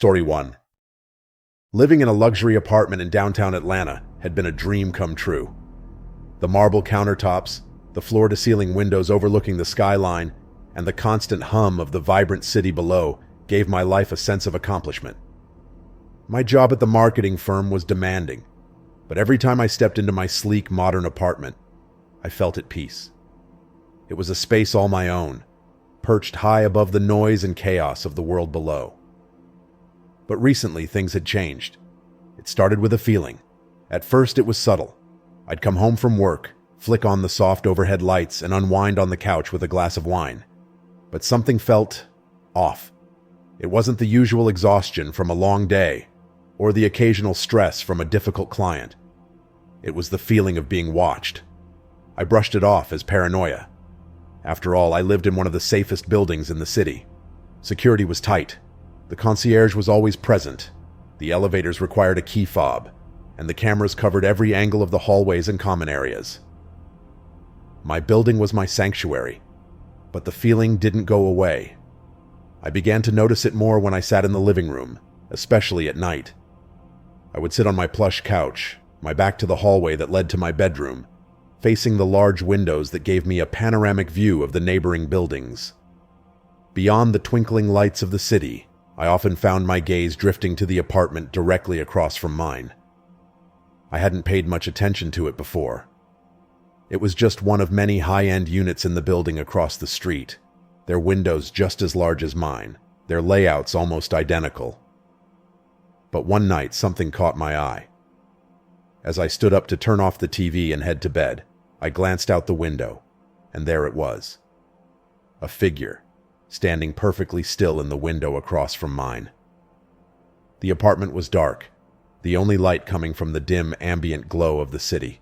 Story 1. Living in a luxury apartment in downtown Atlanta had been a dream come true. The marble countertops, the floor-to-ceiling windows overlooking the skyline, and the constant hum of the vibrant city below gave my life a sense of accomplishment. My job at the marketing firm was demanding, but every time I stepped into my sleek, modern apartment, I felt at peace. It was a space all my own, perched high above the noise and chaos of the world below. But recently, things had changed. It started with a feeling. At first, it was subtle. I'd come home from work, flick on the soft overhead lights, and unwind on the couch with a glass of wine. But something felt off. It wasn't the usual exhaustion from a long day, or the occasional stress from a difficult client. It was the feeling of being watched. I brushed it off as paranoia. After all, I lived in one of the safest buildings in the city. Security was tight. The concierge was always present. The elevators required a key fob, and the cameras covered every angle of the hallways and common areas. My building was my sanctuary, but the feeling didn't go away. I began to notice it more when I sat in the living room, especially at night. I would sit on my plush couch, my back to the hallway that led to my bedroom, facing the large windows that gave me a panoramic view of the neighboring buildings. Beyond the twinkling lights of the city, I often found my gaze drifting to the apartment directly across from mine. I hadn't paid much attention to it before. It was just one of many high-end units in the building across the street, their windows just as large as mine, their layouts almost identical. But one night, something caught my eye. As I stood up to turn off the TV and head to bed, I glanced out the window, and there it was. A figure, standing perfectly still in the window across from mine. The apartment was dark, the only light coming from the dim, ambient glow of the city.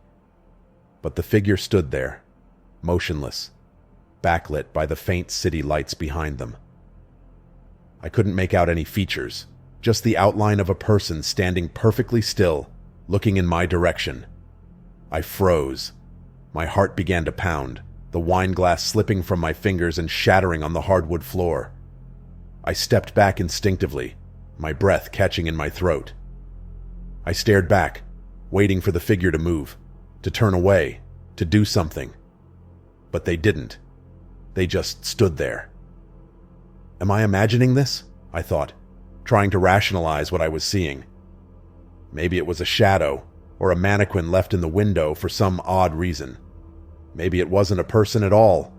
But the figure stood there, motionless, backlit by the faint city lights behind them. I couldn't make out any features, just the outline of a person standing perfectly still, looking in my direction. I froze. My heart began to pound, the wine glass slipping from my fingers and shattering on the hardwood floor. I stepped back instinctively, my breath catching in my throat. I stared back, waiting for the figure to move, to turn away, to do something. But they didn't. They just stood there. Am I imagining this? I thought, trying to rationalize what I was seeing. Maybe it was a shadow, or a mannequin left in the window for some odd reason. Maybe it wasn't a person at all,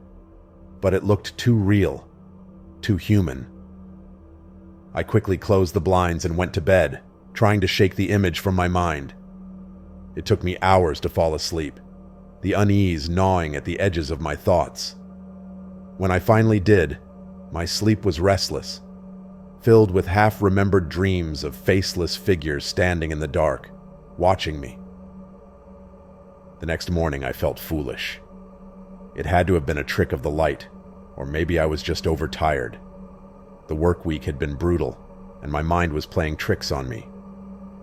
but it looked too real, too human. I quickly closed the blinds and went to bed, trying to shake the image from my mind. It took me hours to fall asleep, the unease gnawing at the edges of my thoughts. When I finally did, my sleep was restless, filled with half-remembered dreams of faceless figures standing in the dark, watching me. The next morning, I felt foolish. It had to have been a trick of the light, or maybe I was just overtired. The work week had been brutal, and my mind was playing tricks on me.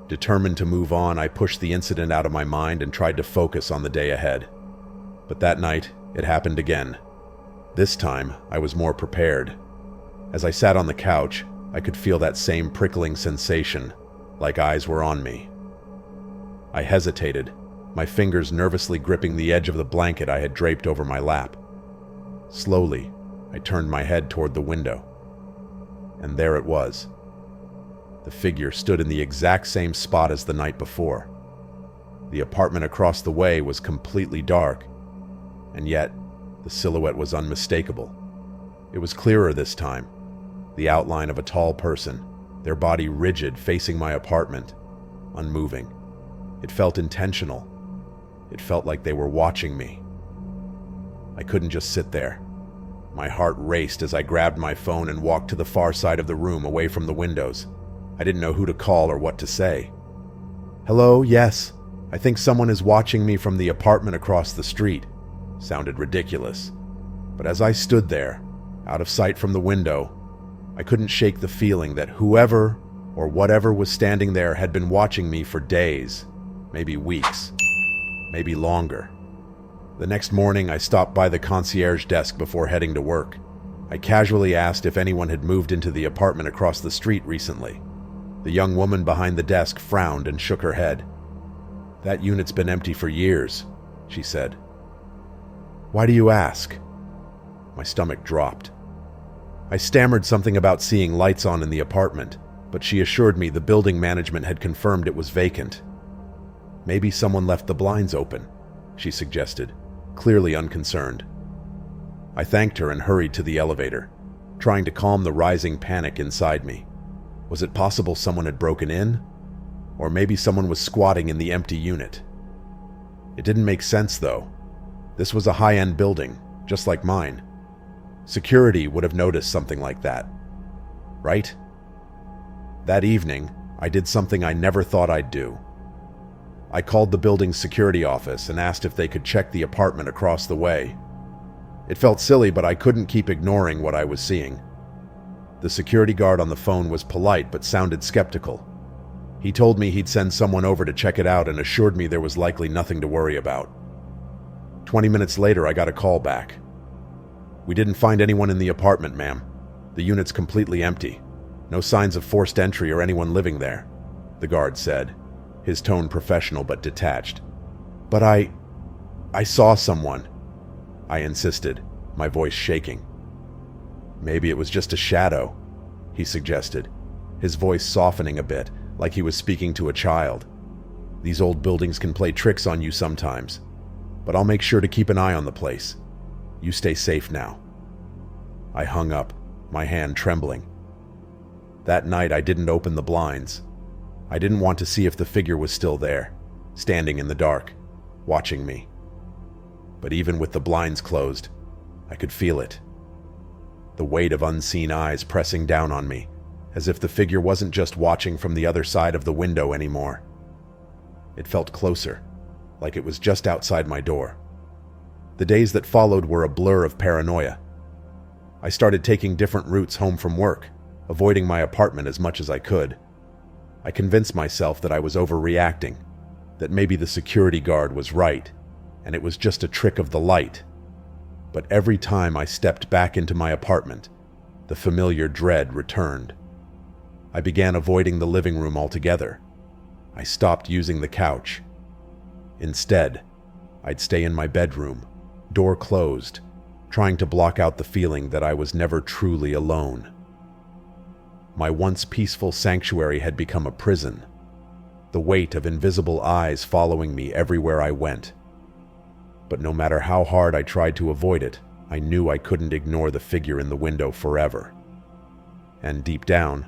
Determined to move on, I pushed the incident out of my mind and tried to focus on the day ahead. But that night, it happened again. This time, I was more prepared. As I sat on the couch, I could feel that same prickling sensation, like eyes were on me. I hesitated, my fingers nervously gripping the edge of the blanket I had draped over my lap. Slowly, I turned my head toward the window. And there it was. The figure stood in the exact same spot as the night before. The apartment across the way was completely dark, and yet the silhouette was unmistakable. It was clearer this time, the outline of a tall person, their body rigid facing my apartment, unmoving. It felt intentional. It felt like they were watching me. I couldn't just sit there. My heart raced as I grabbed my phone and walked to the far side of the room away from the windows. I didn't know who to call or what to say. "Hello, yes. I think someone is watching me from the apartment across the street." Sounded ridiculous. But as I stood there, out of sight from the window, I couldn't shake the feeling that whoever or whatever was standing there had been watching me for days, maybe weeks, maybe longer. The next morning, I stopped by the concierge desk before heading to work. I casually asked if anyone had moved into the apartment across the street recently. The young woman behind the desk frowned and shook her head. "That unit's been empty for years," she said. "Why do you ask?" My stomach dropped. I stammered something about seeing lights on in the apartment, but she assured me the building management had confirmed it was vacant. "Maybe someone left the blinds open," she suggested, clearly unconcerned. I thanked her and hurried to the elevator, trying to calm the rising panic inside me. Was it possible someone had broken in? Or maybe someone was squatting in the empty unit? It didn't make sense, though. This was a high-end building, just like mine. Security would have noticed something like that, right? That evening, I did something I never thought I'd do. I called the building's security office and asked if they could check the apartment across the way. It felt silly, but I couldn't keep ignoring what I was seeing. The security guard on the phone was polite but sounded skeptical. He told me he'd send someone over to check it out and assured me there was likely nothing to worry about. 20 minutes later, I got a call back. "We didn't find anyone in the apartment, ma'am. The unit's completely empty. No signs of forced entry or anyone living there," the guard said, his tone professional but detached. "But I saw someone," I insisted, my voice shaking. "Maybe it was just a shadow," he suggested, his voice softening a bit, like he was speaking to a child. "These old buildings can play tricks on you sometimes, but I'll make sure to keep an eye on the place. You stay safe now." I hung up, my hand trembling. That night I didn't open the blinds. I didn't want to see if the figure was still there, standing in the dark, watching me. But even with the blinds closed, I could feel it. The weight of unseen eyes pressing down on me, as if the figure wasn't just watching from the other side of the window anymore. It felt closer, like it was just outside my door. The days that followed were a blur of paranoia. I started taking different routes home from work, avoiding my apartment as much as I could. I convinced myself that I was overreacting, that maybe the security guard was right, and it was just a trick of the light. But every time I stepped back into my apartment, the familiar dread returned. I began avoiding the living room altogether. I stopped using the couch. Instead, I'd stay in my bedroom, door closed, trying to block out the feeling that I was never truly alone. My once peaceful sanctuary had become a prison, the weight of invisible eyes following me everywhere I went. But no matter how hard I tried to avoid it, I knew I couldn't ignore the figure in the window forever. And deep down,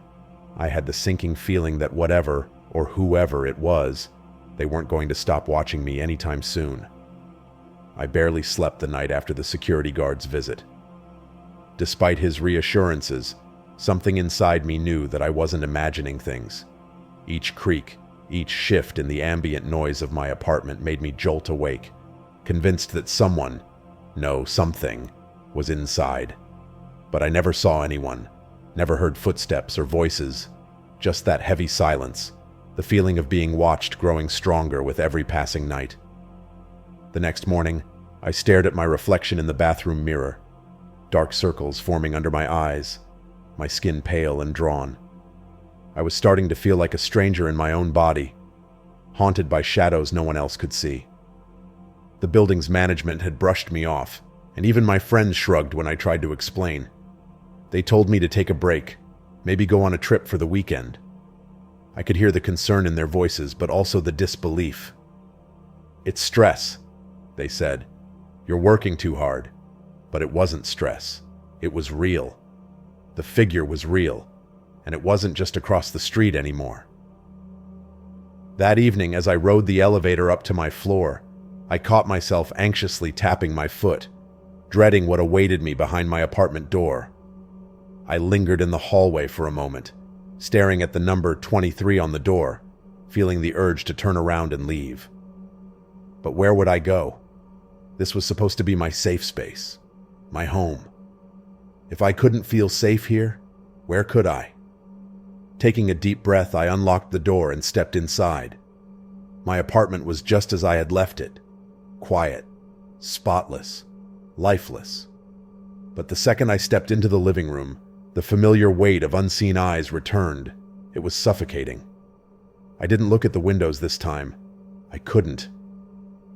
I had the sinking feeling that whatever or whoever it was, they weren't going to stop watching me anytime soon. I barely slept the night after the security guard's visit. Despite his reassurances, something inside me knew that I wasn't imagining things. Each creak, each shift in the ambient noise of my apartment made me jolt awake, convinced that someone, no, something, was inside. But I never saw anyone, never heard footsteps or voices, just that heavy silence, the feeling of being watched growing stronger with every passing night. The next morning, I stared at my reflection in the bathroom mirror, dark circles forming under my eyes, my skin pale and drawn. I was starting to feel like a stranger in my own body, haunted by shadows no one else could see. The building's management had brushed me off, and even my friends shrugged when I tried to explain. They told me to take a break, maybe go on a trip for the weekend. I could hear the concern in their voices, but also the disbelief. "It's stress," they said. "You're working too hard." But it wasn't stress. It was real. The figure was real, and it wasn't just across the street anymore. That evening, as I rode the elevator up to my floor, I caught myself anxiously tapping my foot, dreading what awaited me behind my apartment door. I lingered in the hallway for a moment, staring at the number 23 on the door, feeling the urge to turn around and leave. But where would I go? This was supposed to be my safe space, my home. If I couldn't feel safe here, where could I? Taking a deep breath, I unlocked the door and stepped inside. My apartment was just as I had left it, quiet, spotless, lifeless. But the second I stepped into the living room, the familiar weight of unseen eyes returned, It was suffocating. I didn't look at the windows this time. I couldn't.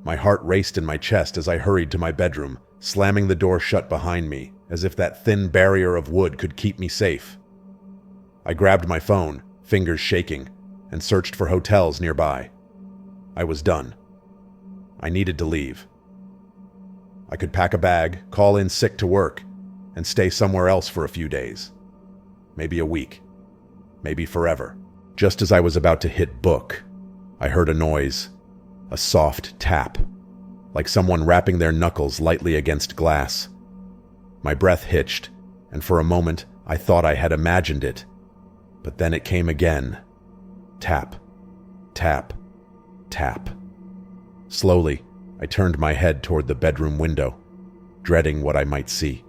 My heart raced in my chest as I hurried to my bedroom, slamming the door shut behind me, as if that thin barrier of wood could keep me safe. I grabbed my phone, fingers shaking, and searched for hotels nearby. I was done. I needed to leave. I could pack a bag, call in sick to work, and stay somewhere else for a few days. Maybe a week. Maybe forever. Just as I was about to hit book, I heard a noise, a soft tap, like someone rapping their knuckles lightly against glass. My breath hitched, and for a moment I thought I had imagined it. But then it came again. Tap, tap, tap. Slowly, I turned my head toward the bedroom window, dreading what I might see.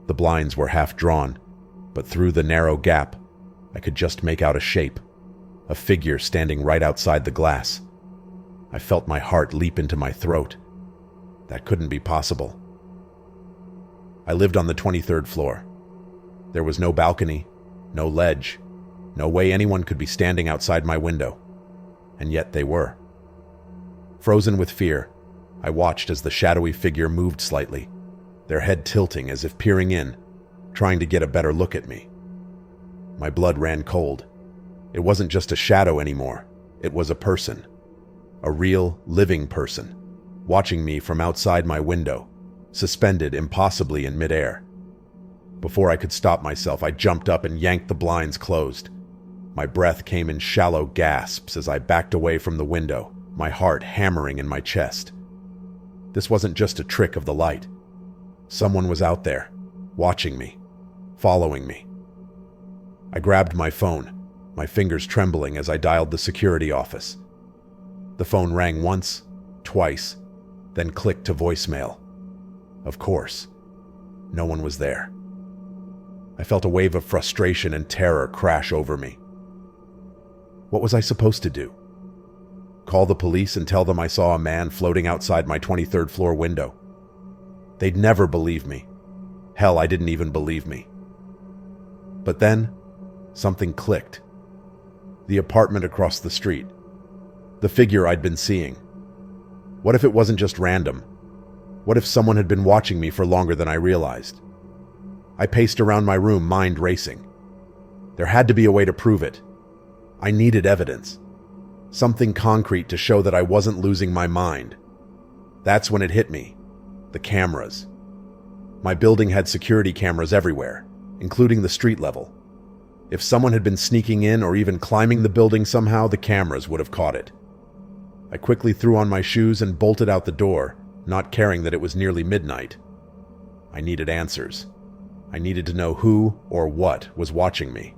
The blinds were half drawn, but through the narrow gap, I could just make out a shape, a figure standing right outside the glass. I felt my heart leap into my throat. That couldn't be possible. I lived on the 23rd floor. There was no balcony, no ledge, no way anyone could be standing outside my window. And yet they were. Frozen with fear, I watched as the shadowy figure moved slightly, their head tilting as if peering in, trying to get a better look at me. My blood ran cold. It wasn't just a shadow anymore. It was a person. A real, living person, watching me from outside my window, suspended impossibly in midair. Before I could stop myself, I jumped up and yanked the blinds closed. My breath came in shallow gasps as I backed away from the window, my heart hammering in my chest. This wasn't just a trick of the light. Someone was out there, watching me, following me. I grabbed my phone, my fingers trembling as I dialed the security office. The phone rang once, twice, then clicked to voicemail. Of course, no one was there. I felt a wave of frustration and terror crash over me. What was I supposed to do? Call the police and tell them I saw a man floating outside my 23rd floor window? They'd never believe me. Hell, I didn't even believe me. But then, something clicked. The apartment across the street. The figure I'd been seeing. What if it wasn't just random? What if someone had been watching me for longer than I realized? I paced around my room, mind racing. There had to be a way to prove it. I needed evidence. Something concrete to show that I wasn't losing my mind. That's when it hit me. The cameras. My building had security cameras everywhere, including the street level. If someone had been sneaking in or even climbing the building somehow, the cameras would have caught it. I quickly threw on my shoes and bolted out the door, not caring that it was nearly midnight. I needed answers. I needed to know who or what was watching me.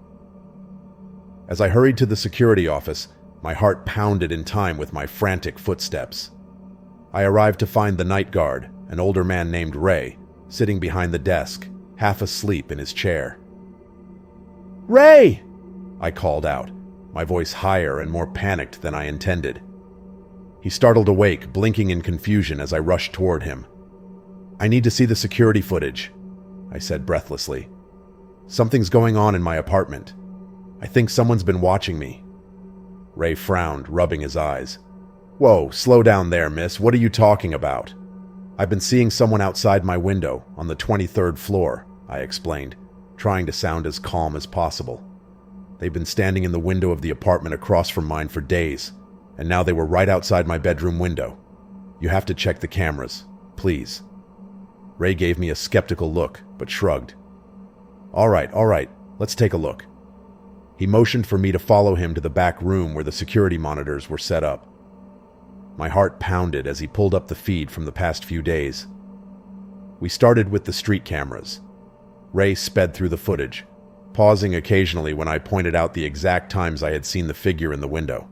As I hurried to the security office, my heart pounded in time with my frantic footsteps. I arrived to find the night guard, an older man named Ray, sitting behind the desk, half asleep in his chair. "Ray!" I called out, my voice higher and more panicked than I intended. He startled awake, blinking in confusion as I rushed toward him. "I need to see the security footage," I said breathlessly. "Something's going on in my apartment. I think someone's been watching me." Ray frowned, rubbing his eyes. "Whoa, slow down there, miss. What are you talking about?" "I've been seeing someone outside my window on the 23rd floor," I explained, trying to sound as calm as possible. "They've been standing in the window of the apartment across from mine for days, and now they were right outside my bedroom window. You have to check the cameras, please." Ray gave me a skeptical look, but shrugged. All right, let's take a look." He motioned for me to follow him to the back room where the security monitors were set up. My heart pounded as he pulled up the feed from the past few days. We started with the street cameras. Ray sped through the footage, pausing occasionally when I pointed out the exact times I had seen the figure in the window.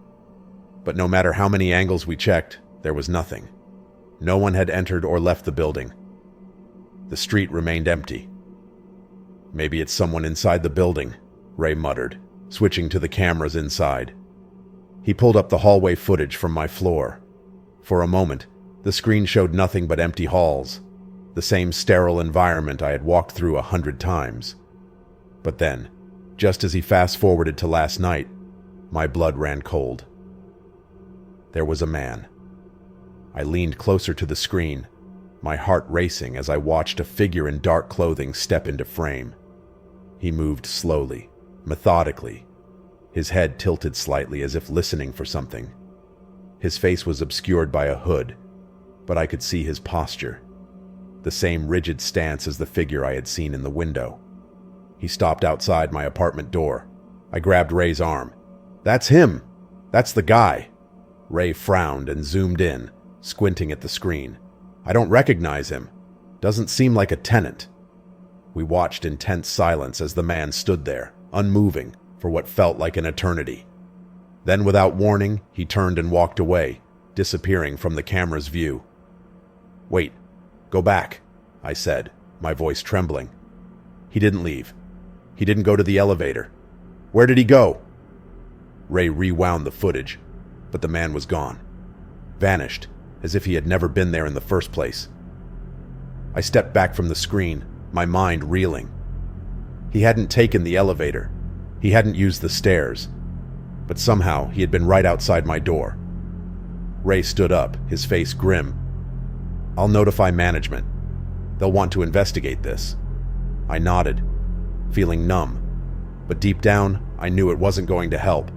But no matter how many angles we checked, there was nothing. No one had entered or left the building. The street remained empty. "Maybe it's someone inside the building," Ray muttered, switching to the cameras inside. He pulled up the hallway footage from my floor. For a moment, the screen showed nothing but empty halls, the same sterile environment I had walked through 100 times. But then, Just as he fast-forwarded to last night, my blood ran cold. There was a man. I leaned closer to the screen, my heart racing as I watched a figure in dark clothing step into frame. He moved slowly, methodically, his head tilted slightly as if listening for something. His face was obscured by a hood, but I could see his posture, the same rigid stance as the figure I had seen in the window. He stopped outside my apartment door. I grabbed Ray's arm. "That's him! That's the guy!" Ray frowned and zoomed in, squinting at the screen. "I don't recognize him. Doesn't seem like a tenant." We watched in tense silence as the man stood there, unmoving, for what felt like an eternity. Then, without warning, he turned and walked away, disappearing from the camera's view. "Wait, go back," I said, my voice trembling. "He didn't leave. He didn't go to the elevator. Where did he go?" Ray rewound the footage, but the man was gone. Vanished, as if he had never been there in the first place. I stepped back from the screen, my mind reeling. He hadn't taken the elevator. He hadn't used the stairs. But somehow he had been right outside my door. Ray stood up, his face grim. "I'll notify management. They'll want to investigate this." I nodded, feeling numb. But deep down, I knew it wasn't going to help.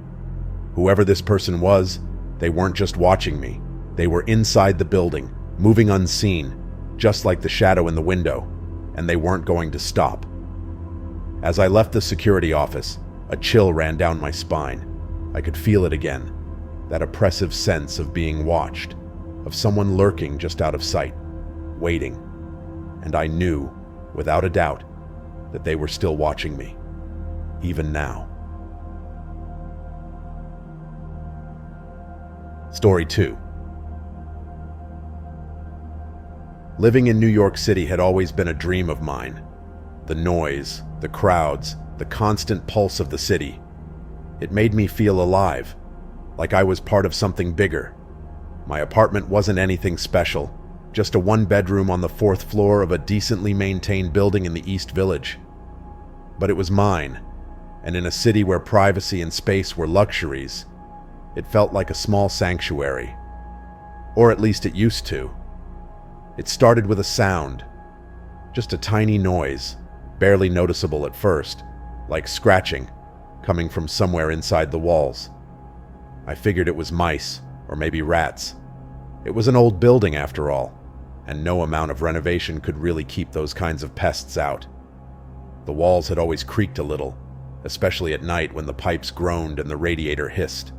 Whoever this person was, they weren't just watching me. They were inside the building, moving unseen, just like the shadow in the window, and they weren't going to stop. As I left the security office, a chill ran down my spine. I could feel it again, that oppressive sense of being watched, of someone lurking just out of sight, waiting. And I knew, without a doubt, that they were still watching me, even now. Story 2. Living in New York City had always been a dream of mine. The noise, the crowds, the constant pulse of the city. It made me feel alive, like I was part of something bigger. My apartment wasn't anything special, just a one-bedroom on the 4th floor of a decently maintained building in the East Village. But it was mine, and in a city where privacy and space were luxuries, it felt like a small sanctuary. Or at least it used to. It started with a sound, just a tiny noise, barely noticeable at first, like scratching, coming from somewhere inside the walls. I figured it was mice, or maybe rats. It was an old building after all, and no amount of renovation could really keep those kinds of pests out. The walls had always creaked a little, especially at night when the pipes groaned and the radiator hissed.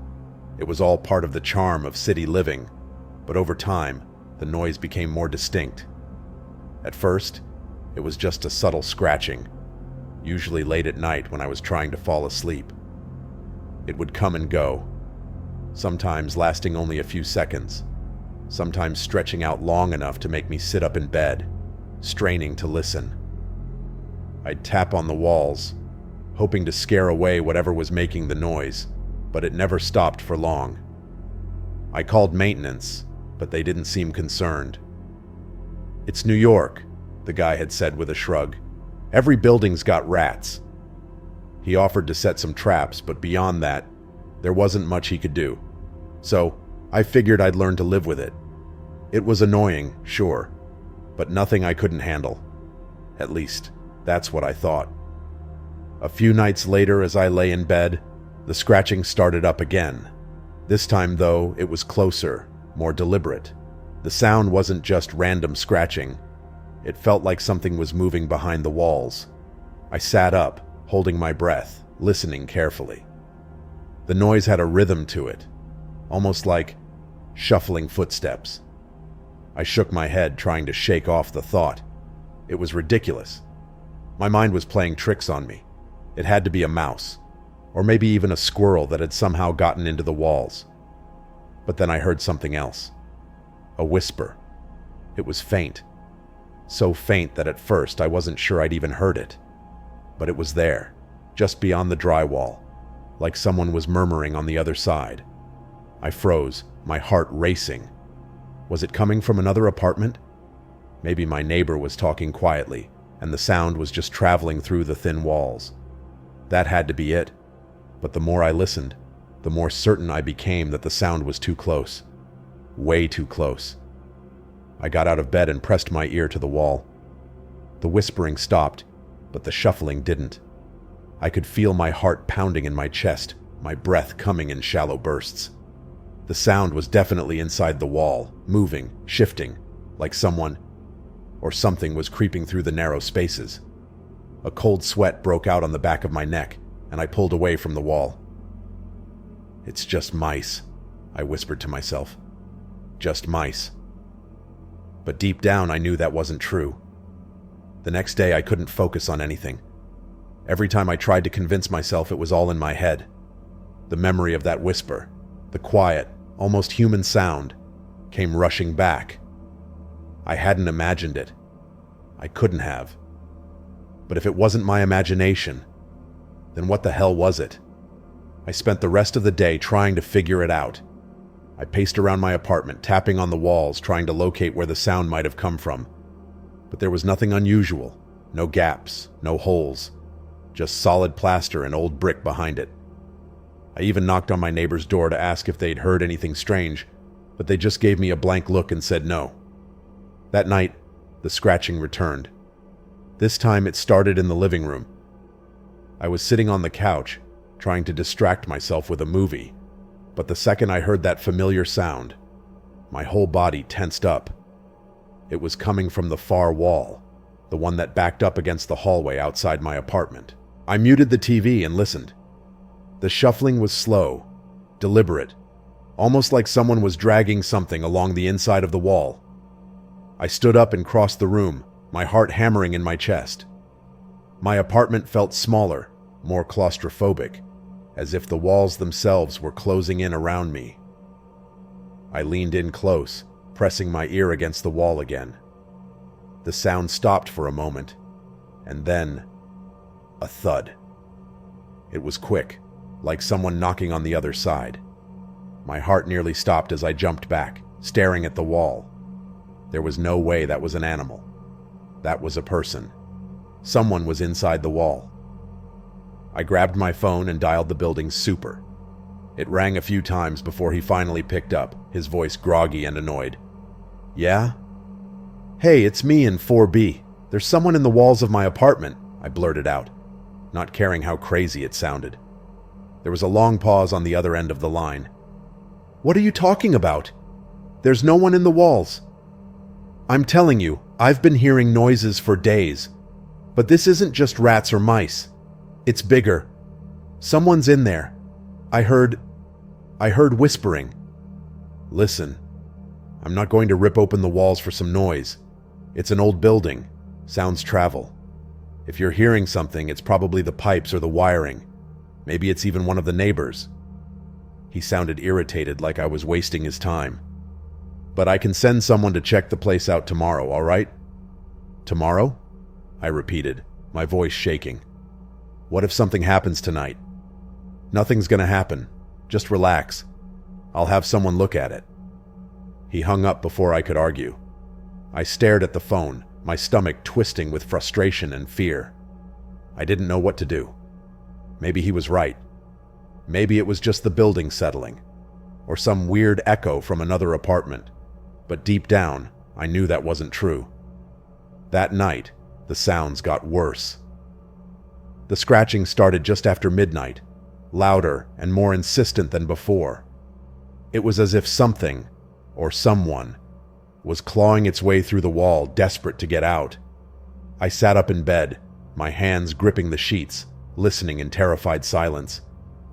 It was all part of the charm of city living, but over time, the noise became more distinct. At first, it was just a subtle scratching, usually late at night when I was trying to fall asleep. It would come and go, sometimes lasting only a few seconds, sometimes stretching out long enough to make me sit up in bed, straining to listen. I'd tap on the walls, hoping to scare away whatever was making the noise, but it never stopped for long. I called maintenance, but they didn't seem concerned. "It's New York," the guy had said with a shrug. "Every building's got rats." He offered to set some traps, but beyond that, there wasn't much he could do. So, I figured I'd learn to live with it. It was annoying, sure, but nothing I couldn't handle. At least, that's what I thought. A few nights later, as I lay in bed, the scratching started up again. This time, though, it was closer, more deliberate. The sound wasn't just random scratching. It felt like something was moving behind the walls. I sat up, holding my breath, listening carefully. The noise had a rhythm to it, almost like shuffling footsteps. I shook my head, trying to shake off the thought. It was ridiculous. My mind was playing tricks on me. It had to be a mouse, or maybe even a squirrel that had somehow gotten into the walls. But then I heard something else. A whisper. It was faint. So faint that at first I wasn't sure I'd even heard it. But it was there, just beyond the drywall, like someone was murmuring on the other side. I froze, my heart racing. Was it coming from another apartment? Maybe my neighbor was talking quietly, and the sound was just traveling through the thin walls. That had to be it. But the more I listened, the more certain I became that the sound was too close. Way too close. I got out of bed and pressed my ear to the wall. The whispering stopped, but the shuffling didn't. I could feel my heart pounding in my chest, my breath coming in shallow bursts. The sound was definitely inside the wall, moving, shifting, like someone or something was creeping through the narrow spaces. A cold sweat broke out on the back of my neck, and I pulled away from the wall. "It's just mice," I whispered to myself. Just mice. But deep down, I knew that wasn't true. The next day, I couldn't focus on anything. Every time I tried to convince myself it was all in my head, the memory of that whisper, the quiet, almost human sound, came rushing back. I hadn't imagined it. I couldn't have. But if it wasn't my imagination, then what the hell was it? I spent the rest of the day trying to figure it out. I paced around my apartment, tapping on the walls, trying to locate where the sound might have come from. But there was nothing unusual. No gaps, no holes. Just solid plaster and old brick behind it. I even knocked on my neighbor's door to ask if they'd heard anything strange, but they just gave me a blank look and said no. That night, the scratching returned. This time it started in the living room. I was sitting on the couch, trying to distract myself with a movie, but the second I heard that familiar sound, my whole body tensed up. It was coming from the far wall, the one that backed up against the hallway outside my apartment. I muted the TV and listened. The shuffling was slow, deliberate, almost like someone was dragging something along the inside of the wall. I stood up and crossed the room, my heart hammering in my chest. My apartment felt smaller, more claustrophobic, as if the walls themselves were closing in around me. I leaned in close, pressing my ear against the wall again. The sound stopped for a moment, and then a thud. It was quick, like someone knocking on the other side. My heart nearly stopped as I jumped back, staring at the wall. There was no way that was an animal. That was a person. Someone was inside the wall. I grabbed my phone and dialed the building's super. It rang a few times before he finally picked up, his voice groggy and annoyed. "Yeah? Hey, it's me in 4B. There's someone in the walls of my apartment," I blurted out, not caring how crazy it sounded. There was a long pause on the other end of the line. "What are you talking about? There's no one in the walls." "I'm telling you, I've been hearing noises for days. But this isn't just rats or mice. It's bigger. Someone's in there. I heard whispering." "Listen, I'm not going to rip open the walls for some noise. It's an old building. Sounds travel. If you're hearing something, it's probably the pipes or the wiring. Maybe it's even one of the neighbors." He sounded irritated, like I was wasting his time. "But I can send someone to check the place out tomorrow, all right?" "Tomorrow?" I repeated, my voice shaking. "What if something happens tonight?" "Nothing's gonna happen. Just relax. I'll have someone look at it." He hung up before I could argue. I stared at the phone, my stomach twisting with frustration and fear. I didn't know what to do. Maybe he was right. Maybe it was just the building settling, or some weird echo from another apartment. But deep down, I knew that wasn't true. That night, the sounds got worse. The scratching started just after midnight, louder and more insistent than before. It was as if something, or someone, was clawing its way through the wall, desperate to get out. I sat up in bed, my hands gripping the sheets, listening in terrified silence.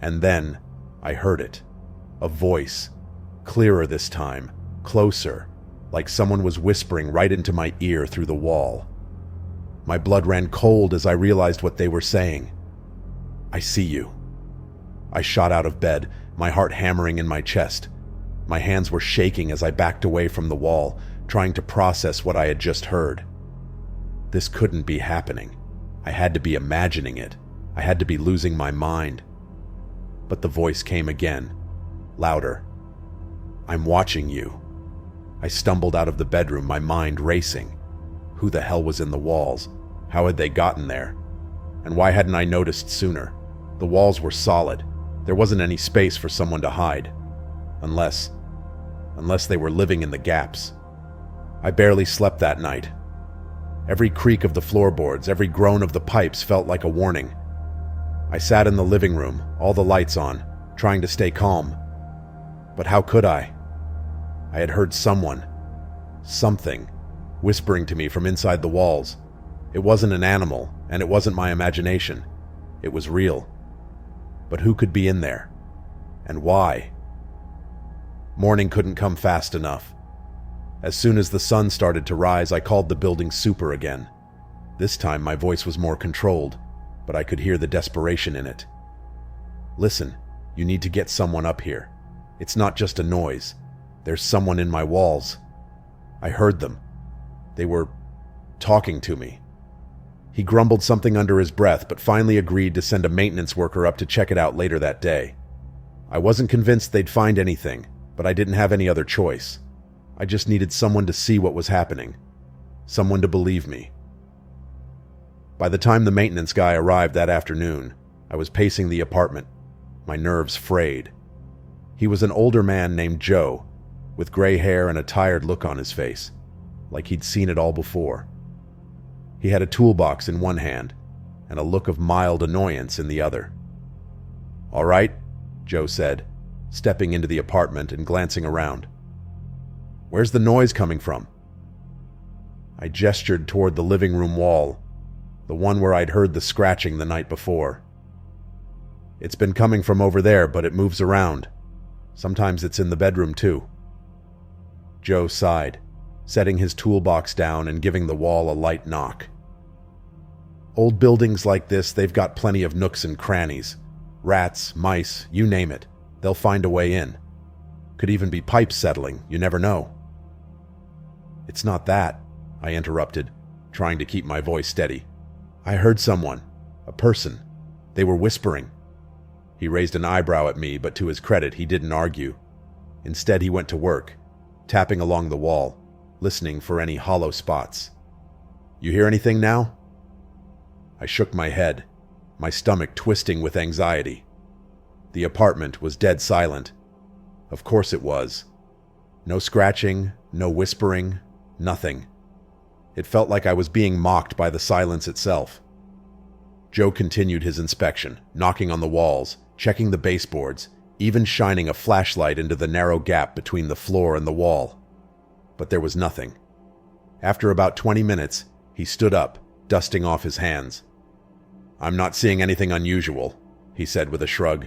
And then, I heard it. A voice, clearer this time, closer, like someone was whispering right into my ear through the wall. My blood ran cold as I realized what they were saying. "I see you." I shot out of bed, my heart hammering in my chest. My hands were shaking as I backed away from the wall, trying to process what I had just heard. This couldn't be happening. I had to be imagining it. I had to be losing my mind. But the voice came again, louder. "I'm watching you." I stumbled out of the bedroom, my mind racing. Who the hell was in the walls? How had they gotten there? And why hadn't I noticed sooner? The walls were solid. There wasn't any space for someone to hide. Unless they were living in the gaps. I barely slept that night. Every creak of the floorboards, every groan of the pipes felt like a warning. I sat in the living room, all the lights on, trying to stay calm. But how could I? I had heard something, whispering to me from inside the walls. It wasn't an animal, and it wasn't my imagination. It was real. But who could be in there? And why? Morning couldn't come fast enough. As soon as the sun started to rise, I called the building super again. This time my voice was more controlled, but I could hear the desperation in it. Listen, you need to get someone up here. It's not just a noise. There's someone in my walls. I heard them. They were talking to me. He grumbled something under his breath, but finally agreed to send a maintenance worker up to check it out later that day. I wasn't convinced they'd find anything, but I didn't have any other choice. I just needed someone to see what was happening. Someone to believe me. By the time the maintenance guy arrived that afternoon, I was pacing the apartment, my nerves frayed. He was an older man named Joe, with gray hair and a tired look on his face, like he'd seen it all before. He had a toolbox in one hand and a look of mild annoyance in the other. "All right," Joe said, stepping into the apartment and glancing around. "Where's the noise coming from?" I gestured toward the living room wall, the one where I'd heard the scratching the night before. "It's been coming from over there, but it moves around. Sometimes it's in the bedroom, too." Joe sighed, setting his toolbox down and giving the wall a light knock. Old buildings like this, they've got plenty of nooks and crannies. Rats, mice, you name it. They'll find a way in. Could even be pipes settling, you never know. "It's not that," I interrupted, trying to keep my voice steady. "I heard someone, a person. They were whispering." He raised an eyebrow at me, but to his credit, he didn't argue. Instead, he went to work, tapping along the wall, listening for any hollow spots. "You hear anything now?" I shook my head, my stomach twisting with anxiety. The apartment was dead silent. Of course it was. No scratching, no whispering, nothing. It felt like I was being mocked by the silence itself. Joe continued his inspection, knocking on the walls, checking the baseboards, even shining a flashlight into the narrow gap between the floor and the wall. But there was nothing. After about 20 minutes, he stood up, dusting off his hands. "I'm not seeing anything unusual," he said with a shrug.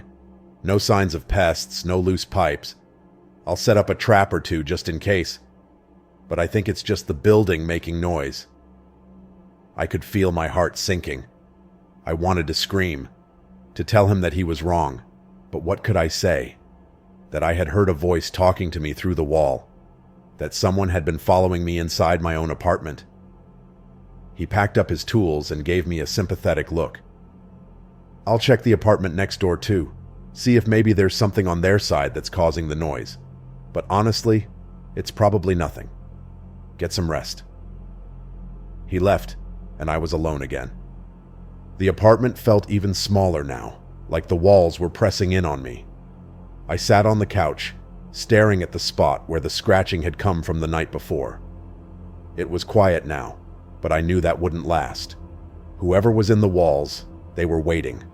"No signs of pests, no loose pipes. I'll set up a trap or two just in case. But I think it's just the building making noise." I could feel my heart sinking. I wanted to scream, to tell him that he was wrong. But what could I say? That I had heard a voice talking to me through the wall. That someone had been following me inside my own apartment. He packed up his tools and gave me a sympathetic look. "I'll check the apartment next door too, see if maybe there's something on their side that's causing the noise. But honestly, it's probably nothing. Get some rest." He left, and I was alone again. The apartment felt even smaller now, like the walls were pressing in on me. I sat on the couch, staring at the spot where the scratching had come from the night before. It was quiet now, but I knew that wouldn't last. Whoever was in the walls, they were waiting.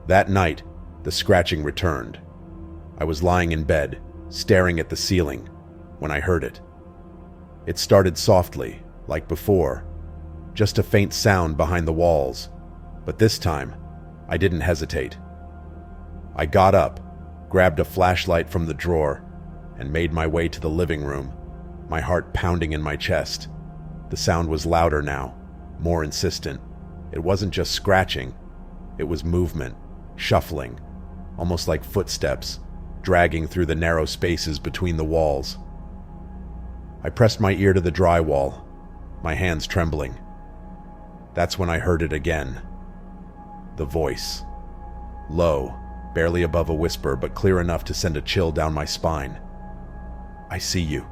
That night, the scratching returned. I was lying in bed, staring at the ceiling, when I heard it. It started softly, like before, just a faint sound behind the walls, but this time, I didn't hesitate. I got up, grabbed a flashlight from the drawer, and made my way to the living room, my heart pounding in my chest. The sound was louder now, more insistent. It wasn't just scratching, it was movement, shuffling, almost like footsteps, dragging through the narrow spaces between the walls. I pressed my ear to the drywall, my hands trembling. That's when I heard it again. The voice. Low, barely above a whisper, but clear enough to send a chill down my spine. "I see you."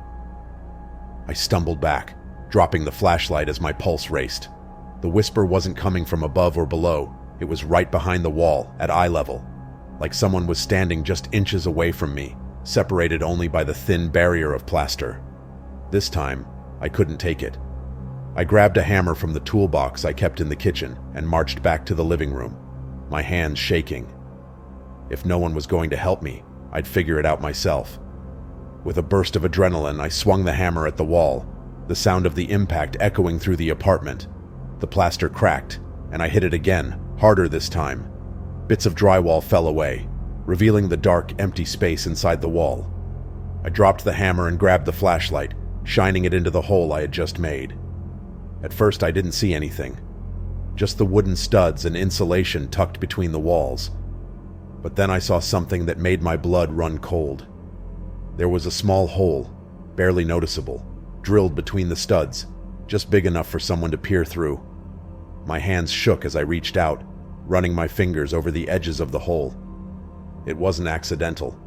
I stumbled back, dropping the flashlight as my pulse raced. The whisper wasn't coming from above or below. It was right behind the wall, at eye level, like someone was standing just inches away from me, separated only by the thin barrier of plaster. This time, I couldn't take it. I grabbed a hammer from the toolbox I kept in the kitchen and marched back to the living room, my hands shaking. If no one was going to help me, I'd figure it out myself. With a burst of adrenaline, I swung the hammer at the wall, the sound of the impact echoing through the apartment. The plaster cracked, and I hit it again, harder this time. Bits of drywall fell away, revealing the dark, empty space inside the wall. I dropped the hammer and grabbed the flashlight, shining it into the hole I had just made. At first, I didn't see anything, just the wooden studs and insulation tucked between the walls. But then I saw something that made my blood run cold. There was a small hole, barely noticeable, drilled between the studs, just big enough for someone to peer through. My hands shook as I reached out, running my fingers over the edges of the hole. It wasn't accidental.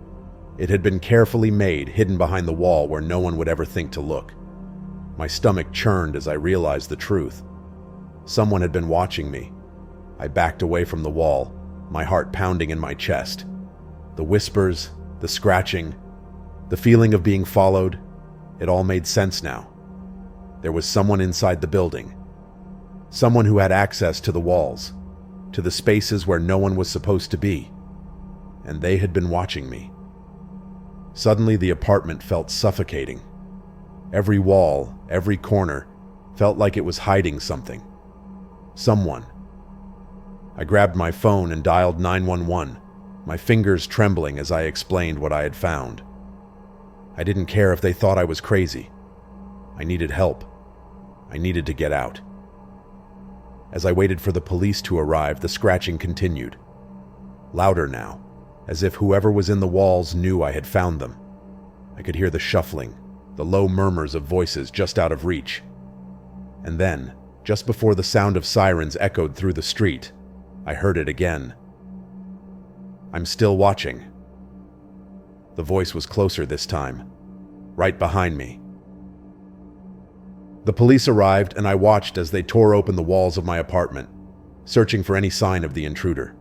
It had been carefully made, hidden behind the wall where no one would ever think to look. My stomach churned as I realized the truth. Someone had been watching me. I backed away from the wall, my heart pounding in my chest. The whispers, the scratching, the feeling of being followed, it all made sense now. There was someone inside the building. Someone who had access to the walls, to the spaces where no one was supposed to be. And they had been watching me. Suddenly, the apartment felt suffocating. Every wall, every corner, felt like it was hiding something. Someone. I grabbed my phone and dialed 911, my fingers trembling as I explained what I had found. I didn't care if they thought I was crazy. I needed help. I needed to get out. As I waited for the police to arrive, the scratching continued. Louder now, as if whoever was in the walls knew I had found them. I could hear the shuffling, the low murmurs of voices just out of reach. And then, just before the sound of sirens echoed through the street, I heard it again. "I'm still watching." The voice was closer this time, right behind me. The police arrived, and I watched as they tore open the walls of my apartment, searching for any sign of the intruder.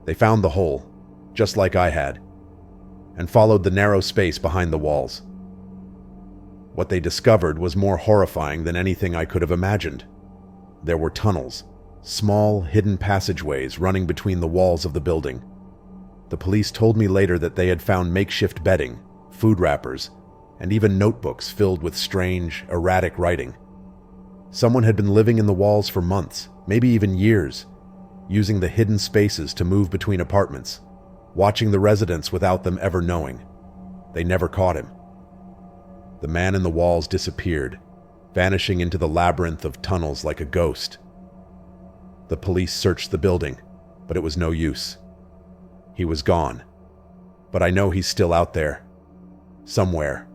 They found the hole, just like I had, and followed the narrow space behind the walls. What they discovered was more horrifying than anything I could have imagined. There were tunnels, small, hidden passageways running between the walls of the building. The police told me later that they had found makeshift bedding, food wrappers, and even notebooks filled with strange, erratic writing. Someone had been living in the walls for months, maybe even years, using the hidden spaces to move between apartments, watching the residents without them ever knowing. They never caught him. The man in the walls disappeared, vanishing into the labyrinth of tunnels like a ghost. The police searched the building, but it was no use. He was gone. But I know he's still out there, somewhere,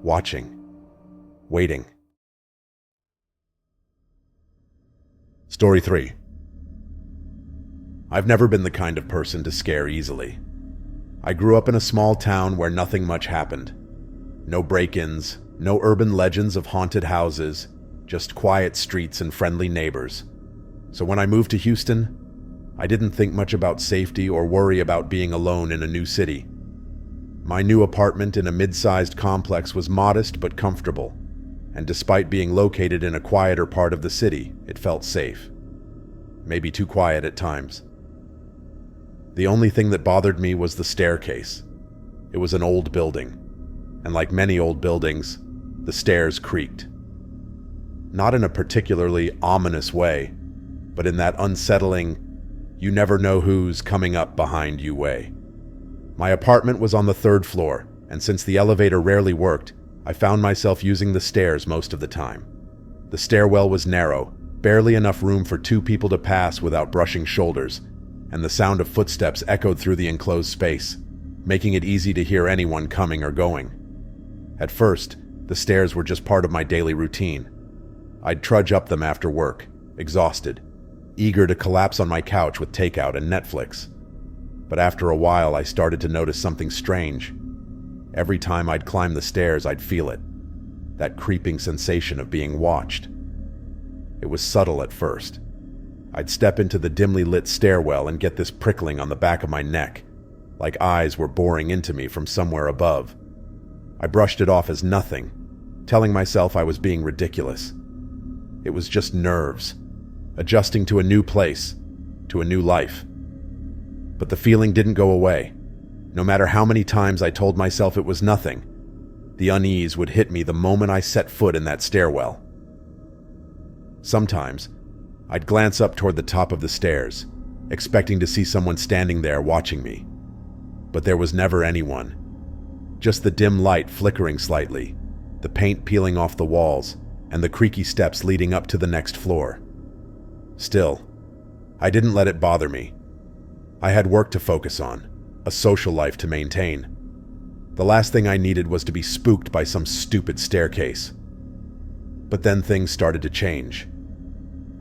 watching, waiting. Story 3. I've never been the kind of person to scare easily. I grew up in a small town where nothing much happened. No break-ins, no urban legends of haunted houses, just quiet streets and friendly neighbors. So when I moved to Houston, I didn't think much about safety or worry about being alone in a new city. My new apartment in a mid-sized complex was modest but comfortable, and despite being located in a quieter part of the city, it felt safe. Maybe too quiet at times. The only thing that bothered me was the staircase. It was an old building, and like many old buildings, the stairs creaked. Not in a particularly ominous way, but in that unsettling, you never know who's coming up behind you way. My apartment was on the 3rd floor, and since the elevator rarely worked, I found myself using the stairs most of the time. The stairwell was narrow, barely enough room for 2 people to pass without brushing shoulders, and the sound of footsteps echoed through the enclosed space, making it easy to hear anyone coming or going. At first, the stairs were just part of my daily routine. I'd trudge up them after work, exhausted, eager to collapse on my couch with takeout and Netflix. But after a while, I started to notice something strange. Every time I'd climb the stairs, I'd feel it, that creeping sensation of being watched. It was subtle at first. I'd step into the dimly lit stairwell and get this prickling on the back of my neck, like eyes were boring into me from somewhere above. I brushed it off as nothing, telling myself I was being ridiculous. It was just nerves, adjusting to a new place, to a new life. But the feeling didn't go away. No matter how many times I told myself it was nothing, the unease would hit me the moment I set foot in that stairwell. Sometimes, I'd glance up toward the top of the stairs, expecting to see someone standing there watching me. But there was never anyone. Just the dim light flickering slightly, the paint peeling off the walls, and the creaky steps leading up to the next floor. Still, I didn't let it bother me. I had work to focus on, a social life to maintain. The last thing I needed was to be spooked by some stupid staircase. But then things started to change.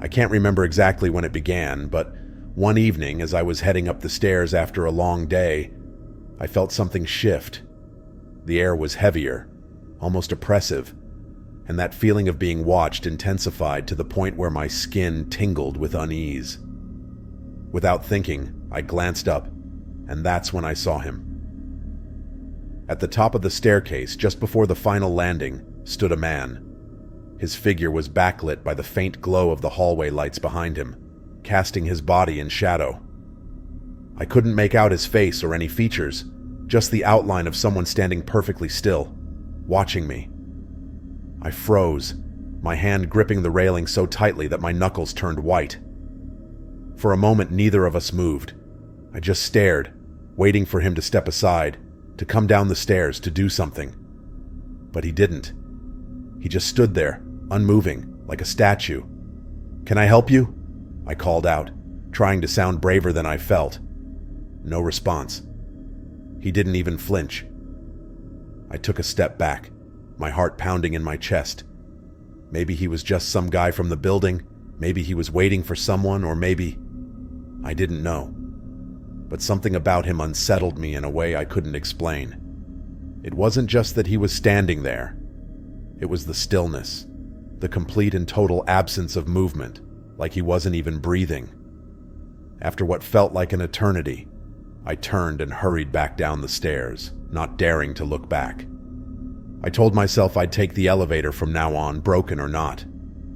I can't remember exactly when it began, but one evening as I was heading up the stairs after a long day, I felt something shift. The air was heavier, almost oppressive, and that feeling of being watched intensified to the point where my skin tingled with unease. Without thinking, I glanced up, and that's when I saw him. At the top of the staircase, just before the final landing, stood a man. His figure was backlit by the faint glow of the hallway lights behind him, casting his body in shadow. I couldn't make out his face or any features, just the outline of someone standing perfectly still, watching me. I froze, my hand gripping the railing so tightly that my knuckles turned white. For a moment, neither of us moved. I just stared, waiting for him to step aside, to come down the stairs, to do something. But he didn't. He just stood there, unmoving, like a statue. "Can I help you?" I called out, trying to sound braver than I felt. No response. He didn't even flinch. I took a step back, my heart pounding in my chest. Maybe he was just some guy from the building, maybe he was waiting for someone, or maybe... I didn't know. But something about him unsettled me in a way I couldn't explain. It wasn't just that he was standing there. It was the stillness, the complete and total absence of movement, like he wasn't even breathing. After what felt like an eternity, I turned and hurried back down the stairs, not daring to look back. I told myself I'd take the elevator from now on, broken or not.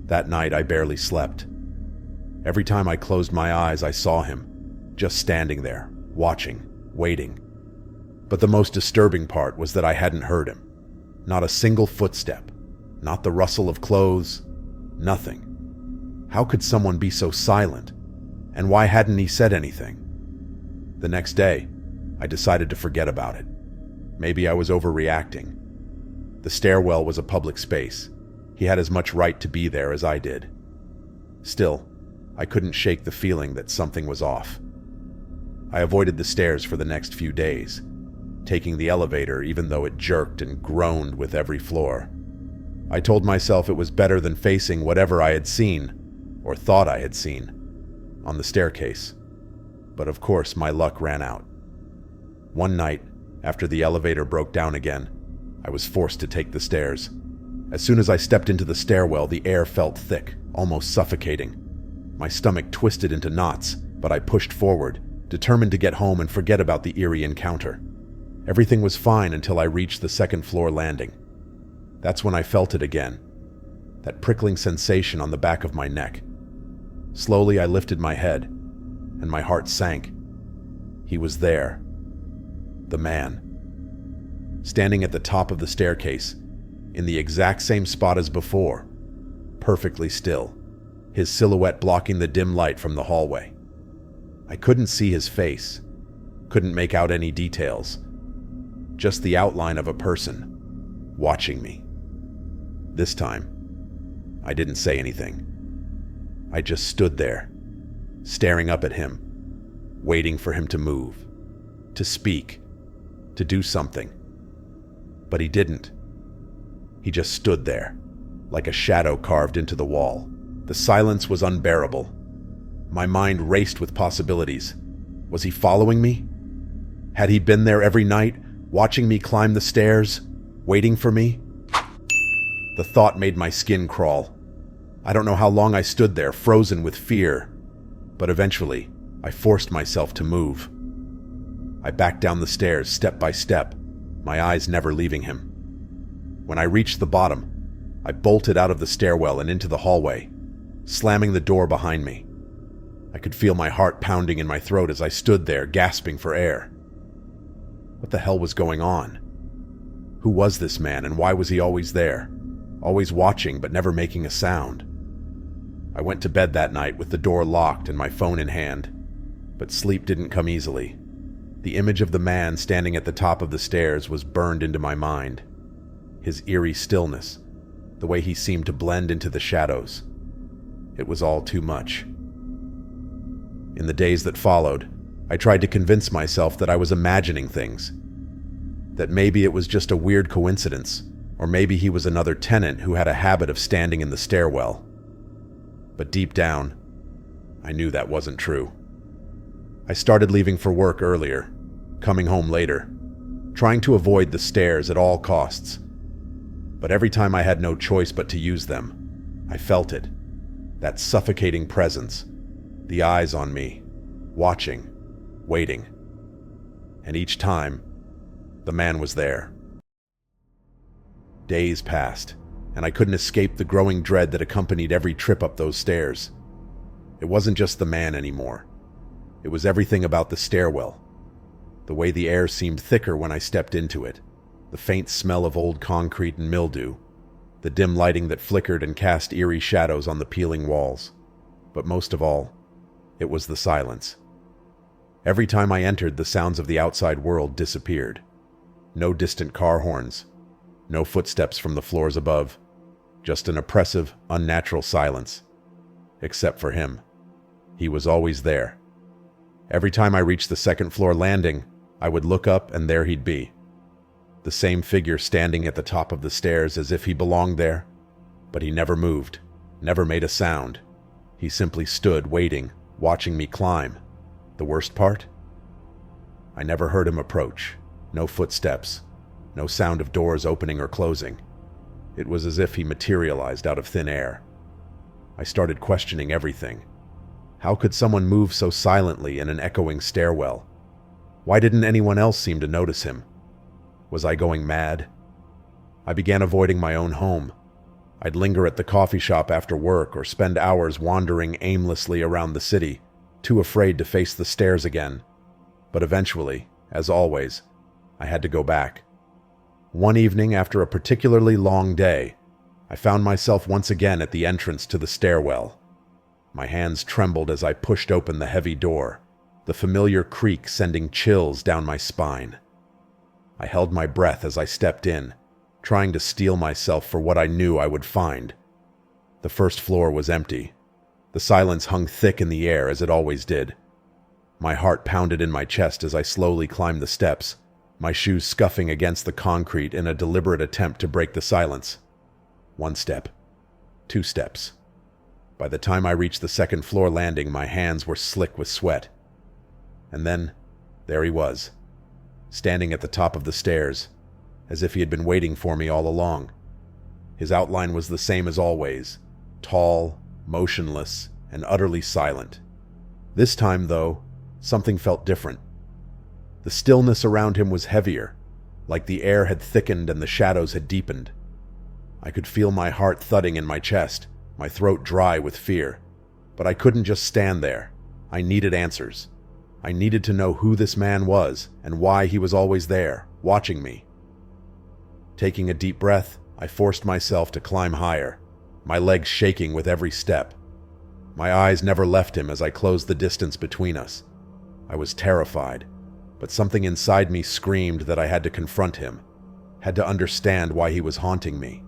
That night I barely slept. Every time I closed my eyes, I saw him, just standing there, watching, waiting. But the most disturbing part was that I hadn't heard him. Not a single footstep, not the rustle of clothes, nothing. How could someone be so silent? And why hadn't he said anything? The next day, I decided to forget about it. Maybe I was overreacting. The stairwell was a public space. He had as much right to be there as I did. Still, I couldn't shake the feeling that something was off. I avoided the stairs for the next few days, taking the elevator even though it jerked and groaned with every floor. I told myself it was better than facing whatever I had seen, or thought I had seen, on the staircase. But of course my luck ran out. One night, after the elevator broke down again, I was forced to take the stairs. As soon as I stepped into the stairwell, the air felt thick, almost suffocating. My stomach twisted into knots, but I pushed forward, determined to get home and forget about the eerie encounter. Everything was fine until I reached the second-floor landing. That's when I felt it again, that prickling sensation on the back of my neck. Slowly I lifted my head, and my heart sank. He was there. The man. Standing at the top of the staircase, in the exact same spot as before, perfectly still, his silhouette blocking the dim light from the hallway. I couldn't see his face, couldn't make out any details, just the outline of a person, watching me. This time, I didn't say anything. I just stood there, staring up at him, waiting for him to move, to speak, to do something. But he didn't. He just stood there, like a shadow carved into the wall. The silence was unbearable. My mind raced with possibilities. Was he following me? Had he been there every night, watching me climb the stairs, waiting for me? The thought made my skin crawl. I don't know how long I stood there, frozen with fear, but eventually, I forced myself to move. I backed down the stairs step by step, my eyes never leaving him. When I reached the bottom, I bolted out of the stairwell and into the hallway, slamming the door behind me. I could feel my heart pounding in my throat as I stood there, gasping for air. What the hell was going on? Who was this man, and why was he always there? Always watching, but never making a sound. I went to bed that night with the door locked and my phone in hand, but sleep didn't come easily. The image of the man standing at the top of the stairs was burned into my mind. His eerie stillness, the way he seemed to blend into the shadows. It was all too much. In the days that followed, I tried to convince myself that I was imagining things. That maybe it was just a weird coincidence, or maybe he was another tenant who had a habit of standing in the stairwell. But deep down, I knew that wasn't true. I started leaving for work earlier, coming home later, trying to avoid the stairs at all costs. But every time I had no choice but to use them, I felt it. That suffocating presence, the eyes on me, watching, waiting. And each time, the man was there. Days passed, and I couldn't escape the growing dread that accompanied every trip up those stairs. It wasn't just the man anymore. It was everything about the stairwell. The way the air seemed thicker when I stepped into it, the faint smell of old concrete and mildew, the dim lighting that flickered and cast eerie shadows on the peeling walls. But most of all, it was the silence. Every time I entered, the sounds of the outside world disappeared. No distant car horns, no footsteps from the floors above, just an oppressive, unnatural silence. Except for him. He was always there. Every time I reached the second-floor landing, I would look up and there he'd be. The same figure standing at the top of the stairs as if he belonged there. But he never moved, never made a sound. He simply stood, waiting, watching me climb. The worst part? I never heard him approach. No footsteps. No sound of doors opening or closing. It was as if he materialized out of thin air. I started questioning everything. How could someone move so silently in an echoing stairwell? Why didn't anyone else seem to notice him? Was I going mad? I began avoiding my own home. I'd linger at the coffee shop after work or spend hours wandering aimlessly around the city, too afraid to face the stairs again. But eventually, as always, I had to go back. One evening, after a particularly long day, I found myself once again at the entrance to the stairwell. My hands trembled as I pushed open the heavy door, the familiar creak sending chills down my spine. I held my breath as I stepped in, trying to steel myself for what I knew I would find. The first floor was empty. The silence hung thick in the air as it always did. My heart pounded in my chest as I slowly climbed the steps, my shoes scuffing against the concrete in a deliberate attempt to break the silence. 1 step. 2 steps. By the time I reached the second-floor landing, my hands were slick with sweat. And then, there he was, standing at the top of the stairs, as if he had been waiting for me all along. His outline was the same as always, tall, motionless, and utterly silent. This time, though, something felt different. The stillness around him was heavier, like the air had thickened and the shadows had deepened. I could feel my heart thudding in my chest, my throat dry with fear. But I couldn't just stand there. I needed answers. I needed to know who this man was and why he was always there, watching me. Taking a deep breath, I forced myself to climb higher, my legs shaking with every step. My eyes never left him as I closed the distance between us. I was terrified, but something inside me screamed that I had to confront him, had to understand why he was haunting me.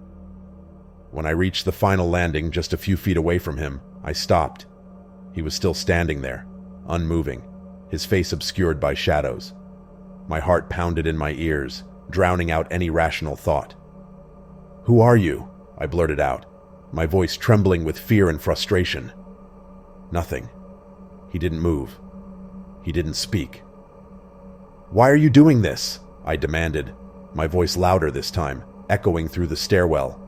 When I reached the final landing just a few feet away from him, I stopped. He was still standing there, unmoving, his face obscured by shadows. My heart pounded in my ears, drowning out any rational thought. "Who are you?" I blurted out, my voice trembling with fear and frustration. Nothing. He didn't move. He didn't speak. "Why are you doing this?" I demanded, my voice louder this time, echoing through the stairwell.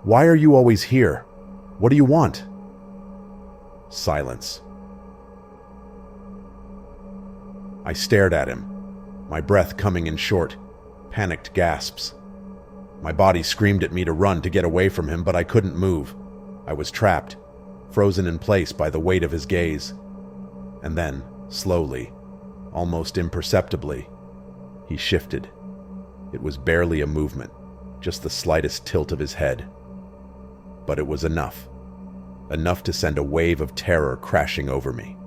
"Why are you always here? What do you want?" Silence. I stared at him, my breath coming in short, panicked gasps. My body screamed at me to run to get away from him, but I couldn't move. I was trapped, frozen in place by the weight of his gaze. And then, slowly, almost imperceptibly, he shifted. It was barely a movement, just the slightest tilt of his head. But it was enough. Enough to send a wave of terror crashing over me.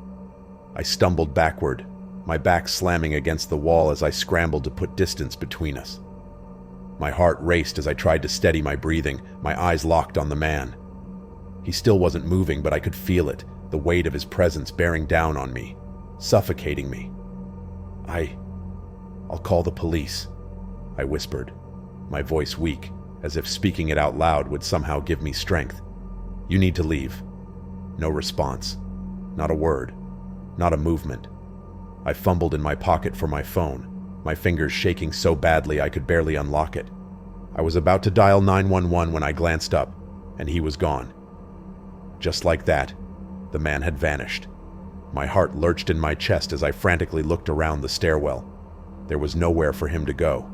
I stumbled backward, my back slamming against the wall as I scrambled to put distance between us. My heart raced as I tried to steady my breathing, my eyes locked on the man. He still wasn't moving, but I could feel it, the weight of his presence bearing down on me, suffocating me. I'll call the police," I whispered, my voice weak, as if speaking it out loud would somehow give me strength. "You need to leave." No response. Not a word. Not a movement. I fumbled in my pocket for my phone, my fingers shaking so badly I could barely unlock it. I was about to dial 911 when I glanced up, and he was gone. Just like that, the man had vanished. My heart lurched in my chest as I frantically looked around the stairwell. There was nowhere for him to go.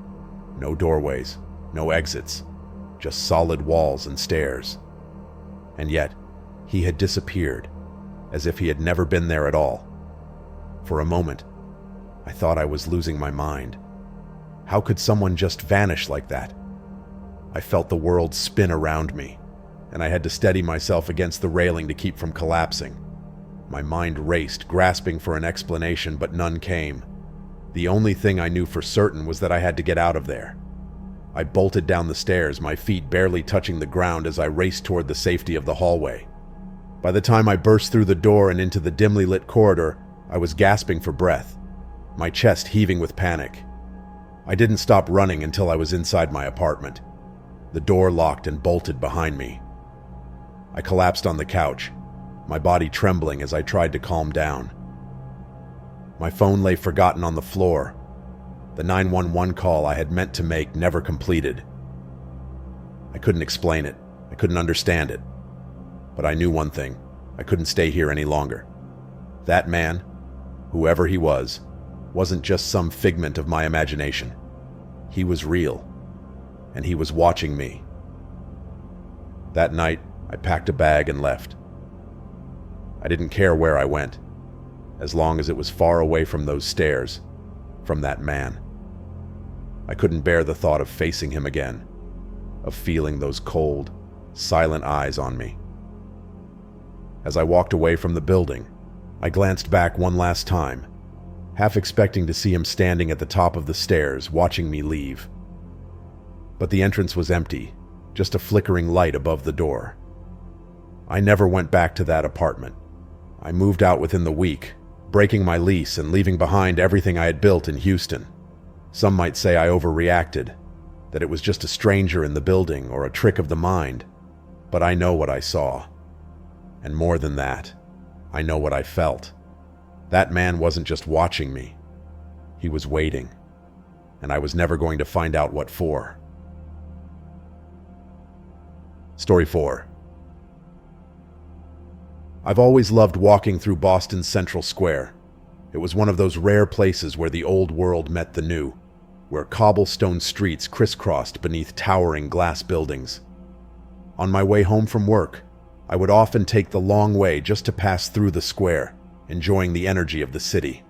No doorways, no exits, just solid walls and stairs. And yet, he had disappeared, as if he had never been there at all. For a moment, I thought I was losing my mind. How could someone just vanish like that? I felt the world spin around me, and I had to steady myself against the railing to keep from collapsing. My mind raced, grasping for an explanation, but none came. The only thing I knew for certain was that I had to get out of there. I bolted down the stairs, my feet barely touching the ground as I raced toward the safety of the hallway. By the time I burst through the door and into the dimly lit corridor, I was gasping for breath, my chest heaving with panic. I didn't stop running until I was inside my apartment. The door locked and bolted behind me. I collapsed on the couch, my body trembling as I tried to calm down. My phone lay forgotten on the floor. The 911 call I had meant to make never completed. I couldn't explain it. I couldn't understand it. But I knew one thing. I couldn't stay here any longer. That man, whoever he was, wasn't just some figment of my imagination. He was real, and he was watching me. That night, I packed a bag and left. I didn't care where I went, as long as it was far away from those stairs, from that man. I couldn't bear the thought of facing him again, of feeling those cold, silent eyes on me. As I walked away from the building, I glanced back one last time, half expecting to see him standing at the top of the stairs, watching me leave. But the entrance was empty, just a flickering light above the door. I never went back to that apartment. I moved out within the week, breaking my lease and leaving behind everything I had built in Houston. Some might say I overreacted, that it was just a stranger in the building or a trick of the mind. But I know what I saw. And more than that, I know what I felt. That man wasn't just watching me. He was waiting. And I was never going to find out what for. Story 4. I've always loved walking through Boston's Central Square. It was one of those rare places where the old world met the new, where cobblestone streets crisscrossed beneath towering glass buildings. On my way home from work, I would often take the long way just to pass through the square, enjoying the energy of the city.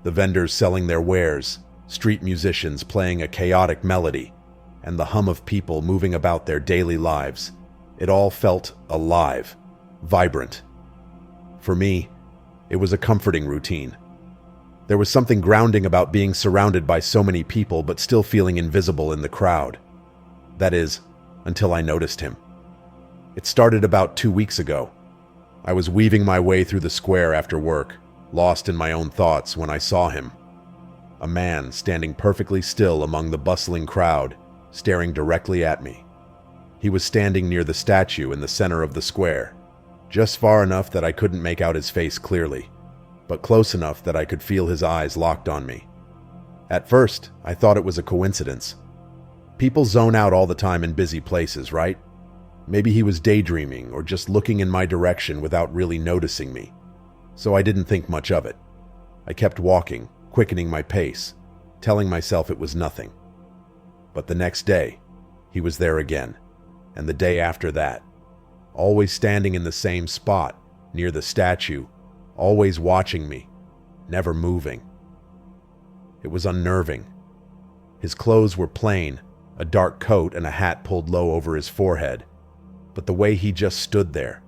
The vendors selling their wares, street musicians playing a chaotic melody, and the hum of people moving about their daily lives. It all felt alive, vibrant. For me, it was a comforting routine. There was something grounding about being surrounded by so many people but still feeling invisible in the crowd. That is, until I noticed him. It started about 2 weeks ago. I was weaving my way through the square after work, lost in my own thoughts when I saw him. A man standing perfectly still among the bustling crowd, staring directly at me. He was standing near the statue in the center of the square, just far enough that I couldn't make out his face clearly, but close enough that I could feel his eyes locked on me. At first, I thought it was a coincidence. People zone out all the time in busy places, right? Maybe he was daydreaming or just looking in my direction without really noticing me, so I didn't think much of it. I kept walking, quickening my pace, telling myself it was nothing. But the next day, he was there again, and the day after that, always standing in the same spot, near the statue, always watching me, never moving. It was unnerving. His clothes were plain, a dark coat and a hat pulled low over his forehead, but the way he just stood there,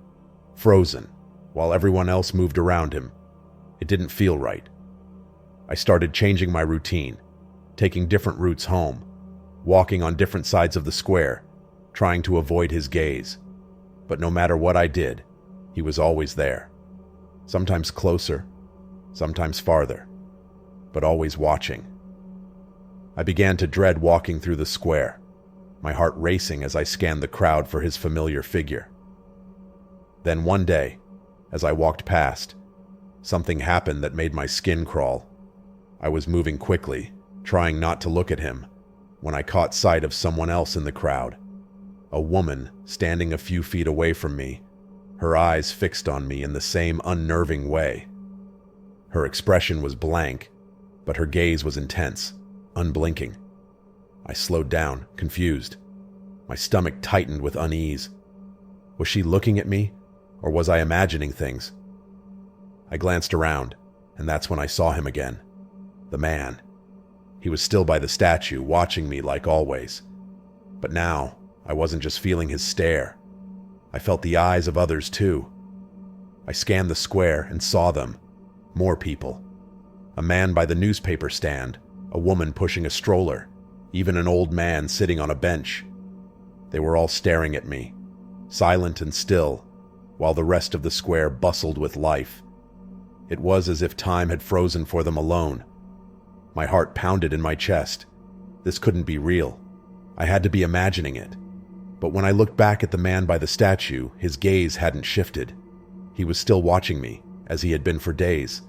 frozen, while everyone else moved around him, it didn't feel right. I started changing my routine, taking different routes home, walking on different sides of the square, trying to avoid his gaze. But no matter what I did, he was always there. Sometimes closer, sometimes farther, but always watching. I began to dread walking through the square, my heart racing as I scanned the crowd for his familiar figure. Then one day, as I walked past, something happened that made my skin crawl. I was moving quickly, trying not to look at him, when I caught sight of someone else in the crowd. A woman standing a few feet away from me, her eyes fixed on me in the same unnerving way. Her expression was blank, but her gaze was intense, unblinking. I slowed down, confused. My stomach tightened with unease. Was she looking at me, or was I imagining things? I glanced around, and that's when I saw him again. The man. He was still by the statue, watching me like always. But now, I wasn't just feeling his stare. I felt the eyes of others too. I scanned the square and saw them. More people. A man by the newspaper stand, a woman pushing a stroller, even an old man sitting on a bench. They were all staring at me, silent and still, while the rest of the square bustled with life. It was as if time had frozen for them alone. My heart pounded in my chest. This couldn't be real. I had to be imagining it. But when I looked back at the man by the statue, his gaze hadn't shifted. He was still watching me, as he had been for days.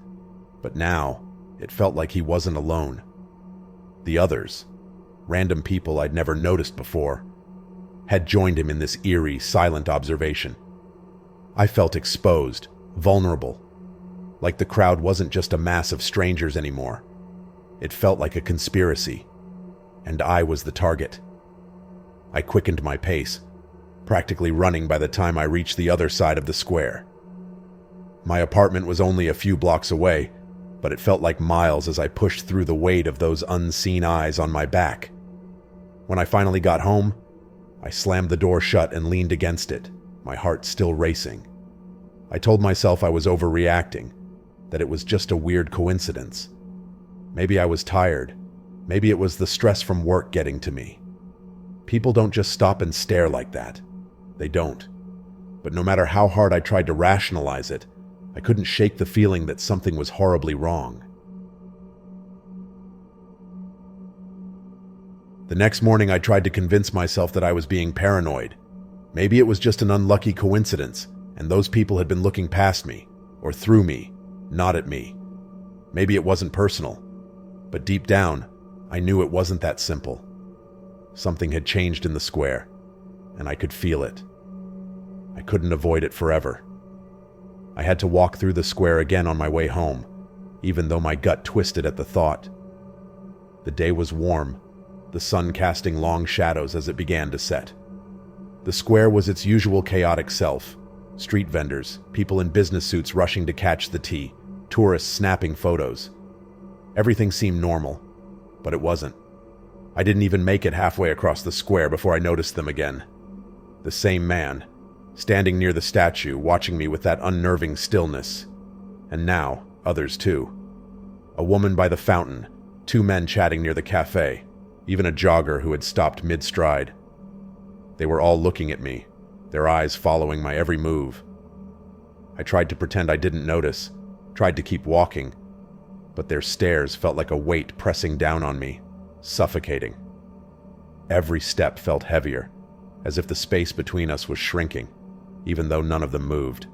But now, it felt like he wasn't alone. The others, random people I'd never noticed before, had joined him in this eerie, silent observation. I felt exposed, vulnerable, like the crowd wasn't just a mass of strangers anymore. It felt like a conspiracy, and I was the target. I quickened my pace, practically running by the time I reached the other side of the square. My apartment was only a few blocks away, but it felt like miles as I pushed through the weight of those unseen eyes on my back. When I finally got home, I slammed the door shut and leaned against it, my heart still racing. I told myself I was overreacting, that it was just a weird coincidence. Maybe I was tired. Maybe it was the stress from work getting to me. People don't just stop and stare like that. They don't. But no matter how hard I tried to rationalize it, I couldn't shake the feeling that something was horribly wrong. The next morning I tried to convince myself that I was being paranoid. Maybe it was just an unlucky coincidence, and those people had been looking past me, or through me, not at me. Maybe it wasn't personal. But deep down, I knew it wasn't that simple. Something had changed in the square, and I could feel it. I couldn't avoid it forever. I had to walk through the square again on my way home, even though my gut twisted at the thought. The day was warm, the sun casting long shadows as it began to set. The square was its usual chaotic self. Street vendors, people in business suits rushing to catch the tea, tourists snapping photos. Everything seemed normal, but it wasn't. I didn't even make it halfway across the square before I noticed them again. The same man, standing near the statue, watching me with that unnerving stillness. And now, others too. A woman by the fountain, 2 men chatting near the cafe, even a jogger who had stopped mid-stride. They were all looking at me, their eyes following my every move. I tried to pretend I didn't notice, tried to keep walking, but their stares felt like a weight pressing down on me, suffocating. Every step felt heavier, as if the space between us was shrinking, even though none of them moved.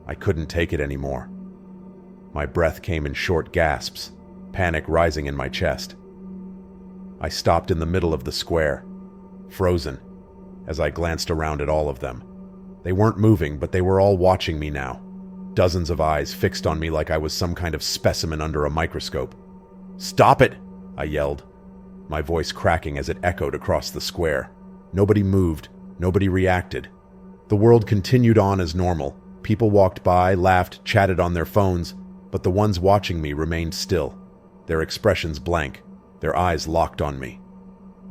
I couldn't take it anymore. My breath came in short gasps, panic rising in my chest. I stopped in the middle of the square, frozen, as I glanced around at all of them. They weren't moving, but they were all watching me now. Dozens of eyes fixed on me like I was some kind of specimen under a microscope. "Stop it!" I yelled, my voice cracking as it echoed across the square. Nobody moved, nobody reacted. The world continued on as normal. People walked by, laughed, chatted on their phones, but the ones watching me remained still, their expressions blank, their eyes locked on me.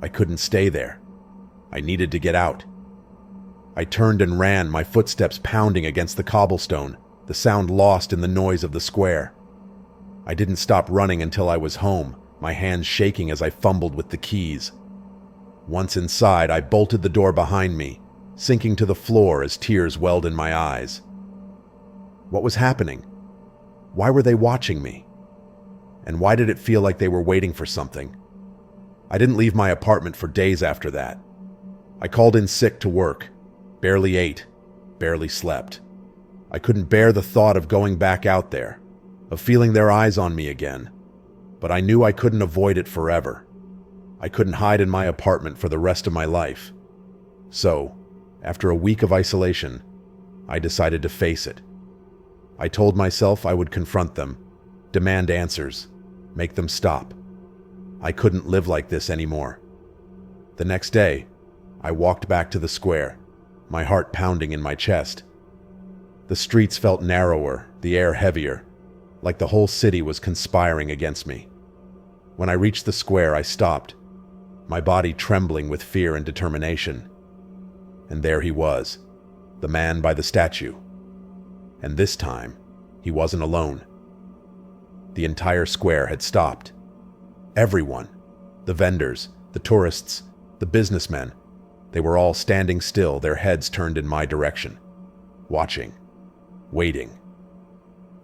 I couldn't stay there. I needed to get out. I turned and ran, my footsteps pounding against the cobblestone, the sound lost in the noise of the square. I didn't stop running until I was home, my hands shaking as I fumbled with the keys. Once inside, I bolted the door behind me, sinking to the floor as tears welled in my eyes. What was happening? Why were they watching me? And why did it feel like they were waiting for something? I didn't leave my apartment for days after that. I called in sick to work, barely ate, barely slept. I couldn't bear the thought of going back out there, of feeling their eyes on me again. But I knew I couldn't avoid it forever. I couldn't hide in my apartment for the rest of my life. So, after a week of isolation, I decided to face it. I told myself I would confront them, demand answers, make them stop. I couldn't live like this anymore. The next day, I walked back to the square, my heart pounding in my chest. The streets felt narrower, the air heavier, like the whole city was conspiring against me. When I reached the square, I stopped, my body trembling with fear and determination. And there he was, the man by the statue. And this time, he wasn't alone. The entire square had stopped. Everyone, the vendors, the tourists, the businessmen, they were all standing still, their heads turned in my direction, watching, waiting.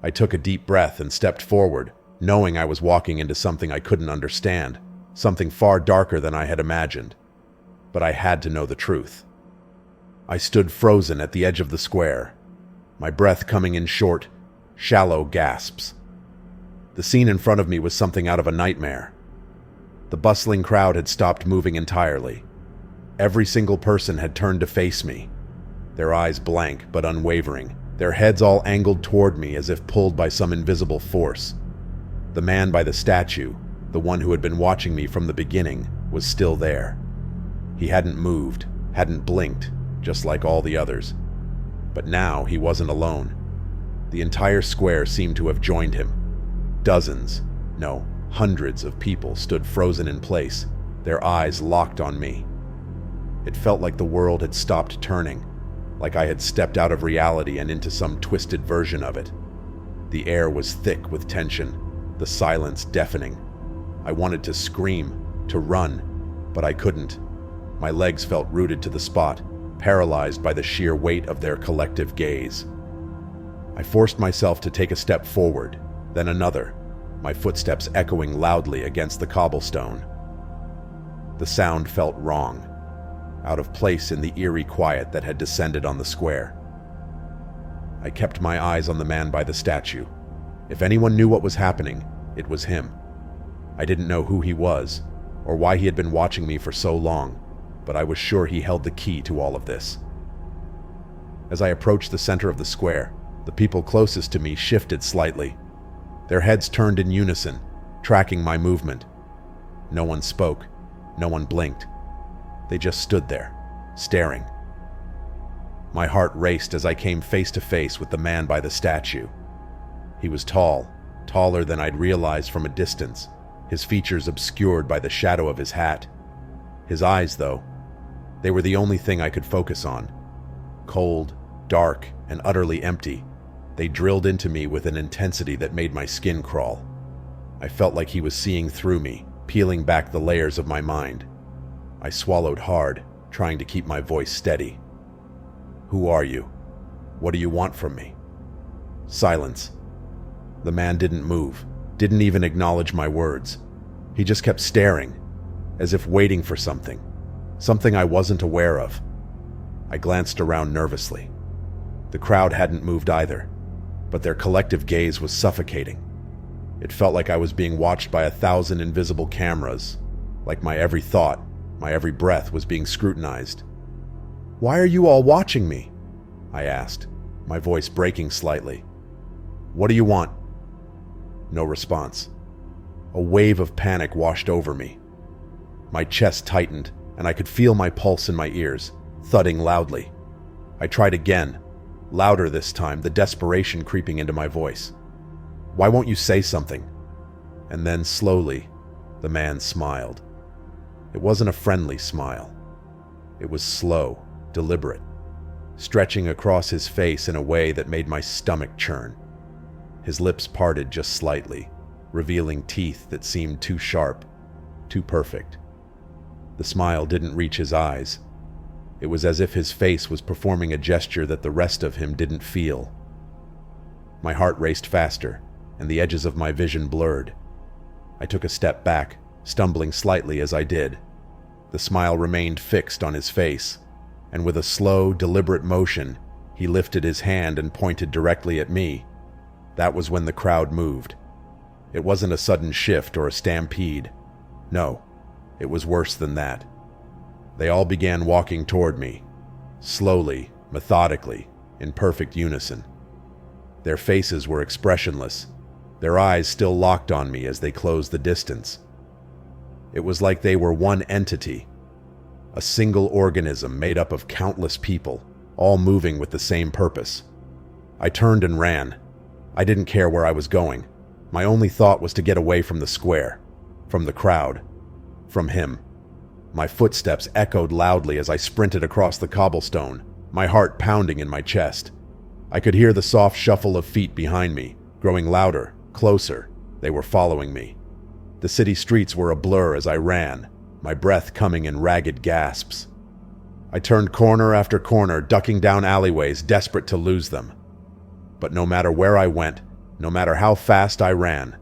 I took a deep breath and stepped forward, knowing I was walking into something I couldn't understand, something far darker than I had imagined. But I had to know the truth. I stood frozen at the edge of the square, my breath coming in short, shallow gasps. The scene in front of me was something out of a nightmare. The bustling crowd had stopped moving entirely. Every single person had turned to face me, their eyes blank but unwavering, their heads all angled toward me as if pulled by some invisible force. The man by the statue, the one who had been watching me from the beginning, was still there. He hadn't moved, hadn't blinked, just like all the others. But now he wasn't alone. The entire square seemed to have joined him. Dozens, no, hundreds of people stood frozen in place, their eyes locked on me. It felt like the world had stopped turning, like I had stepped out of reality and into some twisted version of it. The air was thick with tension, the silence deafening. I wanted to scream, to run, but I couldn't. My legs felt rooted to the spot, paralyzed by the sheer weight of their collective gaze. I forced myself to take a step forward, then another, my footsteps echoing loudly against the cobblestone. The sound felt wrong, out of place in the eerie quiet that had descended on the square. I kept my eyes on the man by the statue. If anyone knew what was happening, it was him. I didn't know who he was, or why he had been watching me for so long, but I was sure he held the key to all of this. As I approached the center of the square, the people closest to me shifted slightly. Their heads turned in unison, tracking my movement. No one spoke, no one blinked. They just stood there, staring. My heart raced as I came face to face with the man by the statue. He was tall, taller than I'd realized from a distance, his features obscured by the shadow of his hat. His eyes, though, they were the only thing I could focus on. Cold, dark, and utterly empty, they drilled into me with an intensity that made my skin crawl. I felt like he was seeing through me, peeling back the layers of my mind. I swallowed hard, trying to keep my voice steady. "Who are you? What do you want from me?" Silence. The man didn't move, didn't even acknowledge my words. He just kept staring, as if waiting for something I wasn't aware of. I glanced around nervously. The crowd hadn't moved either, but their collective gaze was suffocating. It felt like I was being watched by 1,000 invisible cameras, like my every thought, my every breath was being scrutinized. "Why are you all watching me?" I asked, my voice breaking slightly. "What do you want?" No response. A wave of panic washed over me. My chest tightened, and I could feel my pulse in my ears, thudding loudly. I tried again, louder this time, the desperation creeping into my voice. "Why won't you say something?" And then, slowly, the man smiled. It wasn't a friendly smile. It was slow, deliberate, stretching across his face in a way that made my stomach churn. His lips parted just slightly, revealing teeth that seemed too sharp, too perfect. The smile didn't reach his eyes. It was as if his face was performing a gesture that the rest of him didn't feel. My heart raced faster, and the edges of my vision blurred. I took a step back, stumbling slightly as I did. The smile remained fixed on his face, and with a slow, deliberate motion, he lifted his hand and pointed directly at me. That was when the crowd moved. It wasn't a sudden shift or a stampede. No, it was worse than that. They all began walking toward me, slowly, methodically, in perfect unison. Their faces were expressionless, their eyes still locked on me as they closed the distance. It was like they were one entity, a single organism made up of countless people, all moving with the same purpose. I turned and ran. I didn't care where I was going. My only thought was to get away from the square, from the crowd, from him. My footsteps echoed loudly as I sprinted across the cobblestone, my heart pounding in my chest. I could hear the soft shuffle of feet behind me, growing louder, closer. They were following me. The city streets were a blur as I ran, my breath coming in ragged gasps. I turned corner after corner, ducking down alleyways, desperate to lose them. But no matter where I went, no matter how fast I ran,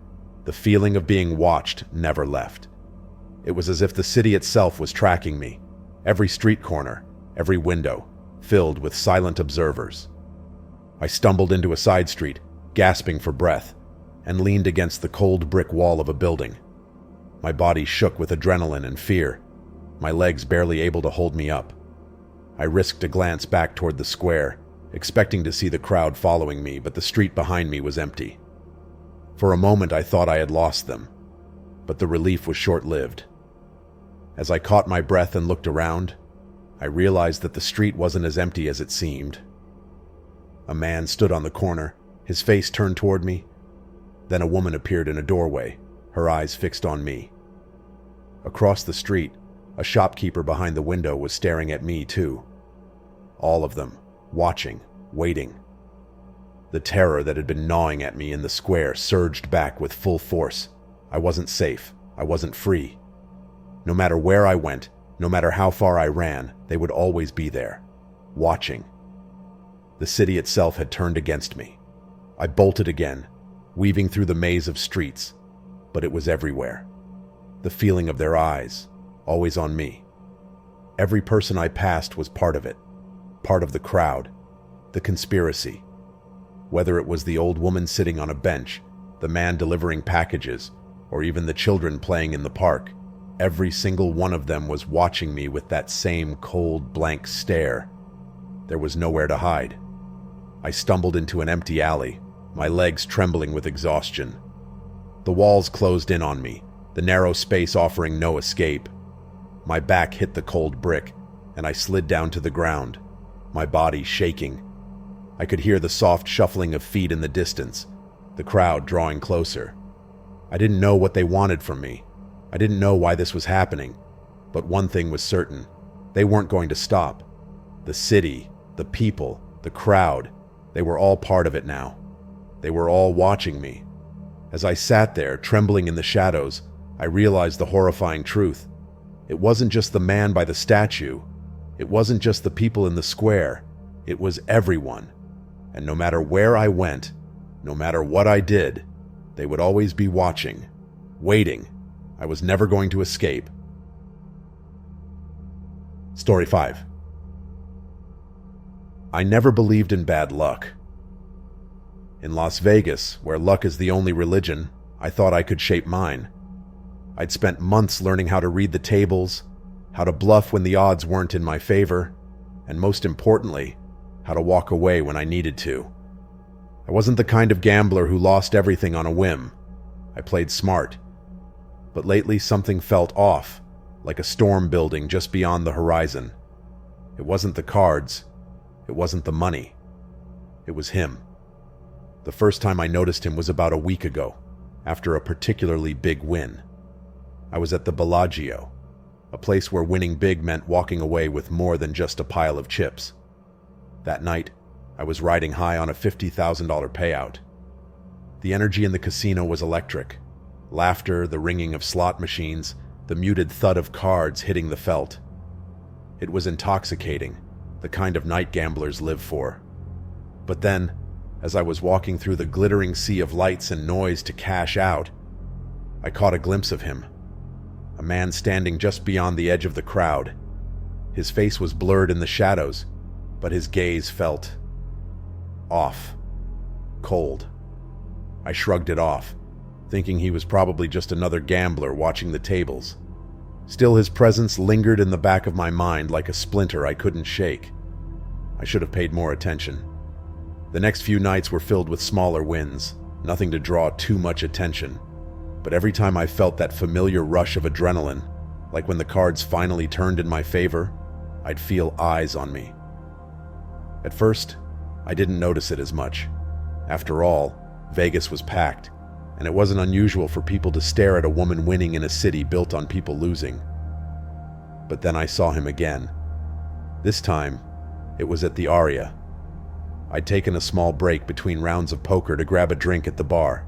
the feeling of being watched never left. It was as if the city itself was tracking me, every street corner, every window, filled with silent observers. I stumbled into a side street, gasping for breath, and leaned against the cold brick wall of a building. My body shook with adrenaline and fear, my legs barely able to hold me up. I risked a glance back toward the square, expecting to see the crowd following me, but the street behind me was empty. For a moment I thought I had lost them, but the relief was short-lived. As I caught my breath and looked around, I realized that the street wasn't as empty as it seemed. A man stood on the corner, his face turned toward me. Then a woman appeared in a doorway, her eyes fixed on me. Across the street, a shopkeeper behind the window was staring at me too. All of them, watching, waiting. The terror that had been gnawing at me in the square surged back with full force. I wasn't safe. I wasn't free. No matter where I went, no matter how far I ran, they would always be there, watching. The city itself had turned against me. I bolted again, weaving through the maze of streets, but it was everywhere. The feeling of their eyes, always on me. Every person I passed was part of it, part of the crowd, the conspiracy. Whether it was the old woman sitting on a bench, the man delivering packages, or even the children playing in the park, every single one of them was watching me with that same cold, blank stare. There was nowhere to hide. I stumbled into an empty alley, my legs trembling with exhaustion. The walls closed in on me, the narrow space offering no escape. My back hit the cold brick, and I slid down to the ground, my body shaking. I could hear the soft shuffling of feet in the distance, the crowd drawing closer. I didn't know what they wanted from me. I didn't know why this was happening, but one thing was certain. They weren't going to stop. The city, the people, the crowd, they were all part of it now. They were all watching me. As I sat there, trembling in the shadows, I realized the horrifying truth. It wasn't just the man by the statue. It wasn't just the people in the square. It was everyone. And no matter where I went, no matter what I did, they would always be watching, waiting. I was never going to escape. Story 5. I never believed in bad luck. In Las Vegas, where luck is the only religion, I thought I could shape mine. I'd spent months learning how to read the tables, how to bluff when the odds weren't in my favor, and most importantly, how to walk away when I needed to. I wasn't the kind of gambler who lost everything on a whim. I played smart. But lately something felt off, like a storm building just beyond the horizon. It wasn't the cards. It wasn't the money. It was him. The first time I noticed him was about a week ago, after a particularly big win. I was at the Bellagio, a place where winning big meant walking away with more than just a pile of chips. That night, I was riding high on a $50,000 payout. The energy in the casino was electric. Laughter, the ringing of slot machines, the muted thud of cards hitting the felt. It was intoxicating, the kind of night gamblers live for. But then, as I was walking through the glittering sea of lights and noise to cash out, I caught a glimpse of him. A man standing just beyond the edge of the crowd. His face was blurred in the shadows, but his gaze felt off, cold. I shrugged it off, thinking he was probably just another gambler watching the tables. Still, his presence lingered in the back of my mind like a splinter I couldn't shake. I should have paid more attention. The next few nights were filled with smaller wins, nothing to draw too much attention. But every time I felt that familiar rush of adrenaline, like when the cards finally turned in my favor, I'd feel eyes on me. At first, I didn't notice it as much. After all, Vegas was packed, and it wasn't unusual for people to stare at a woman winning in a city built on people losing. But then I saw him again. This time, it was at the Aria. I'd taken a small break between rounds of poker to grab a drink at the bar.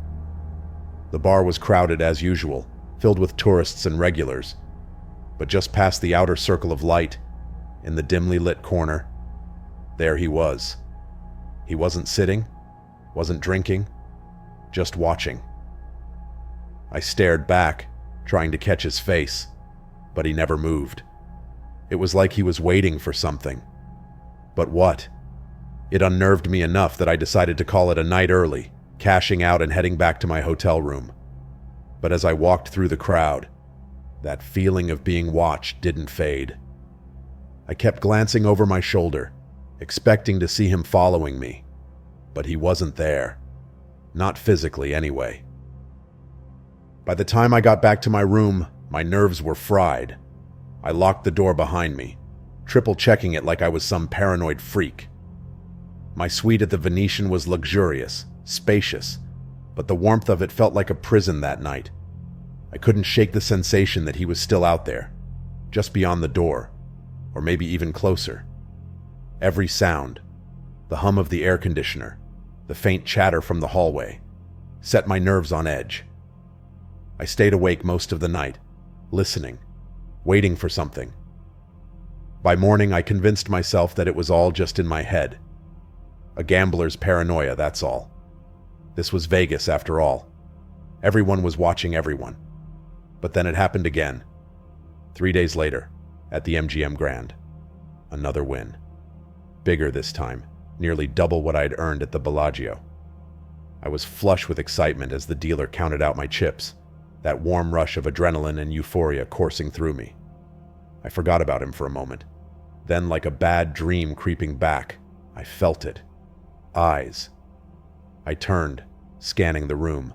The bar was crowded as usual, filled with tourists and regulars. But just past the outer circle of light, in the dimly lit corner, there he was. He wasn't sitting, wasn't drinking, just watching. I stared back, trying to catch his face, but he never moved. It was like he was waiting for something. But what? It unnerved me enough that I decided to call it a night early, cashing out and heading back to my hotel room. But as I walked through the crowd, that feeling of being watched didn't fade. I kept glancing over my shoulder, expecting to see him following me, but he wasn't there. Not physically, anyway. By the time I got back to my room, my nerves were fried. I locked the door behind me, triple-checking it like I was some paranoid freak. My suite at the Venetian was luxurious, spacious, but the warmth of it felt like a prison that night. I couldn't shake the sensation that he was still out there, just beyond the door, or maybe even closer. Every sound, the hum of the air conditioner, the faint chatter from the hallway, set my nerves on edge. I stayed awake most of the night, listening, waiting for something. By morning, I convinced myself that it was all just in my head. A gambler's paranoia, that's all. This was Vegas, after all. Everyone was watching everyone. But then it happened again. 3 days later, at the MGM Grand. Another win. Bigger this time, nearly double what I'd earned at the Bellagio. I was flush with excitement as the dealer counted out my chips, that warm rush of adrenaline and euphoria coursing through me. I forgot about him for a moment. Then, like a bad dream creeping back, I felt it. Eyes. I turned, scanning the room.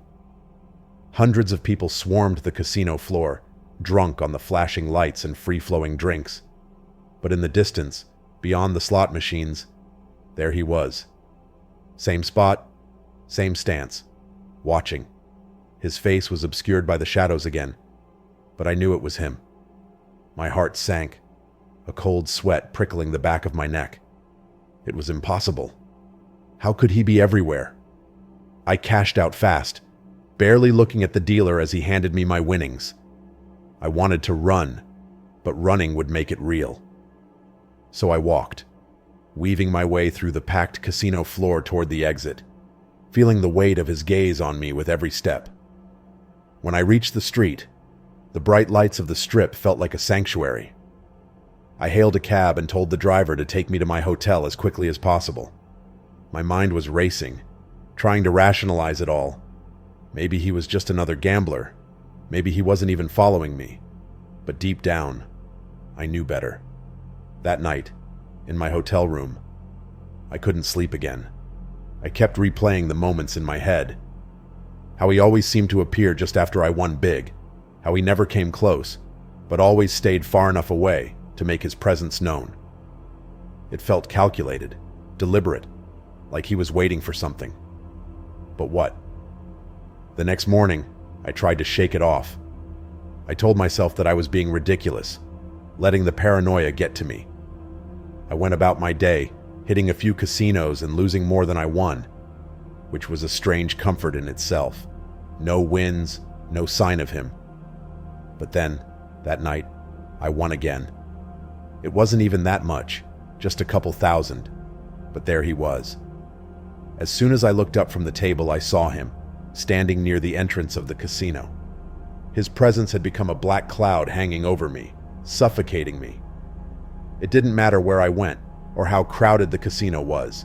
Hundreds of people swarmed the casino floor, drunk on the flashing lights and free-flowing drinks. But in the distance, beyond the slot machines, there he was. Same spot, same stance, watching. His face was obscured by the shadows again, but I knew it was him. My heart sank, a cold sweat prickling the back of my neck. It was impossible. How could he be everywhere? I cashed out fast, barely looking at the dealer as he handed me my winnings. I wanted to run, but running would make it real. So I walked, weaving my way through the packed casino floor toward the exit, feeling the weight of his gaze on me with every step. When I reached the street, the bright lights of the Strip felt like a sanctuary. I hailed a cab and told the driver to take me to my hotel as quickly as possible. My mind was racing, trying to rationalize it all. Maybe he was just another gambler. Maybe he wasn't even following me. But deep down, I knew better. That night, in my hotel room. I couldn't sleep again. I kept replaying the moments in my head. How he always seemed to appear just after I won big. How he never came close, but always stayed far enough away to make his presence known. It felt calculated, deliberate, like he was waiting for something. But what? The next morning, I tried to shake it off. I told myself that I was being ridiculous, letting the paranoia get to me. I went about my day, hitting a few casinos and losing more than I won, which was a strange comfort in itself. No wins, no sign of him. But then, that night, I won again. It wasn't even that much, just a couple thousand, but there he was. As soon as I looked up from the table, I saw him, standing near the entrance of the casino. His presence had become a black cloud hanging over me, suffocating me. It didn't matter where I went, or how crowded the casino was.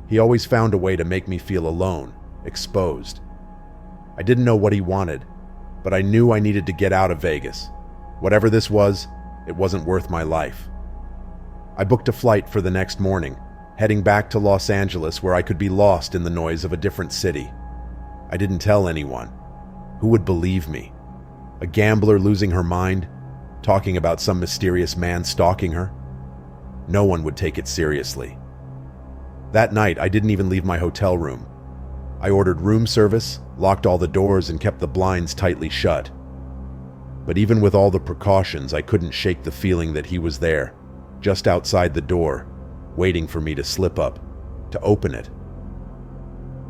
He always found a way to make me feel alone, exposed. I didn't know what he wanted, but I knew I needed to get out of Vegas. Whatever this was, it wasn't worth my life. I booked a flight for the next morning, heading back to Los Angeles where I could be lost in the noise of a different city. I didn't tell anyone. Who would believe me? A gambler losing her mind, talking about some mysterious man stalking her? No one would take it seriously. That night, I didn't even leave my hotel room. I ordered room service, locked all the doors, and kept the blinds tightly shut. But even with all the precautions, I couldn't shake the feeling that he was there, just outside the door, waiting for me to slip up, to open it.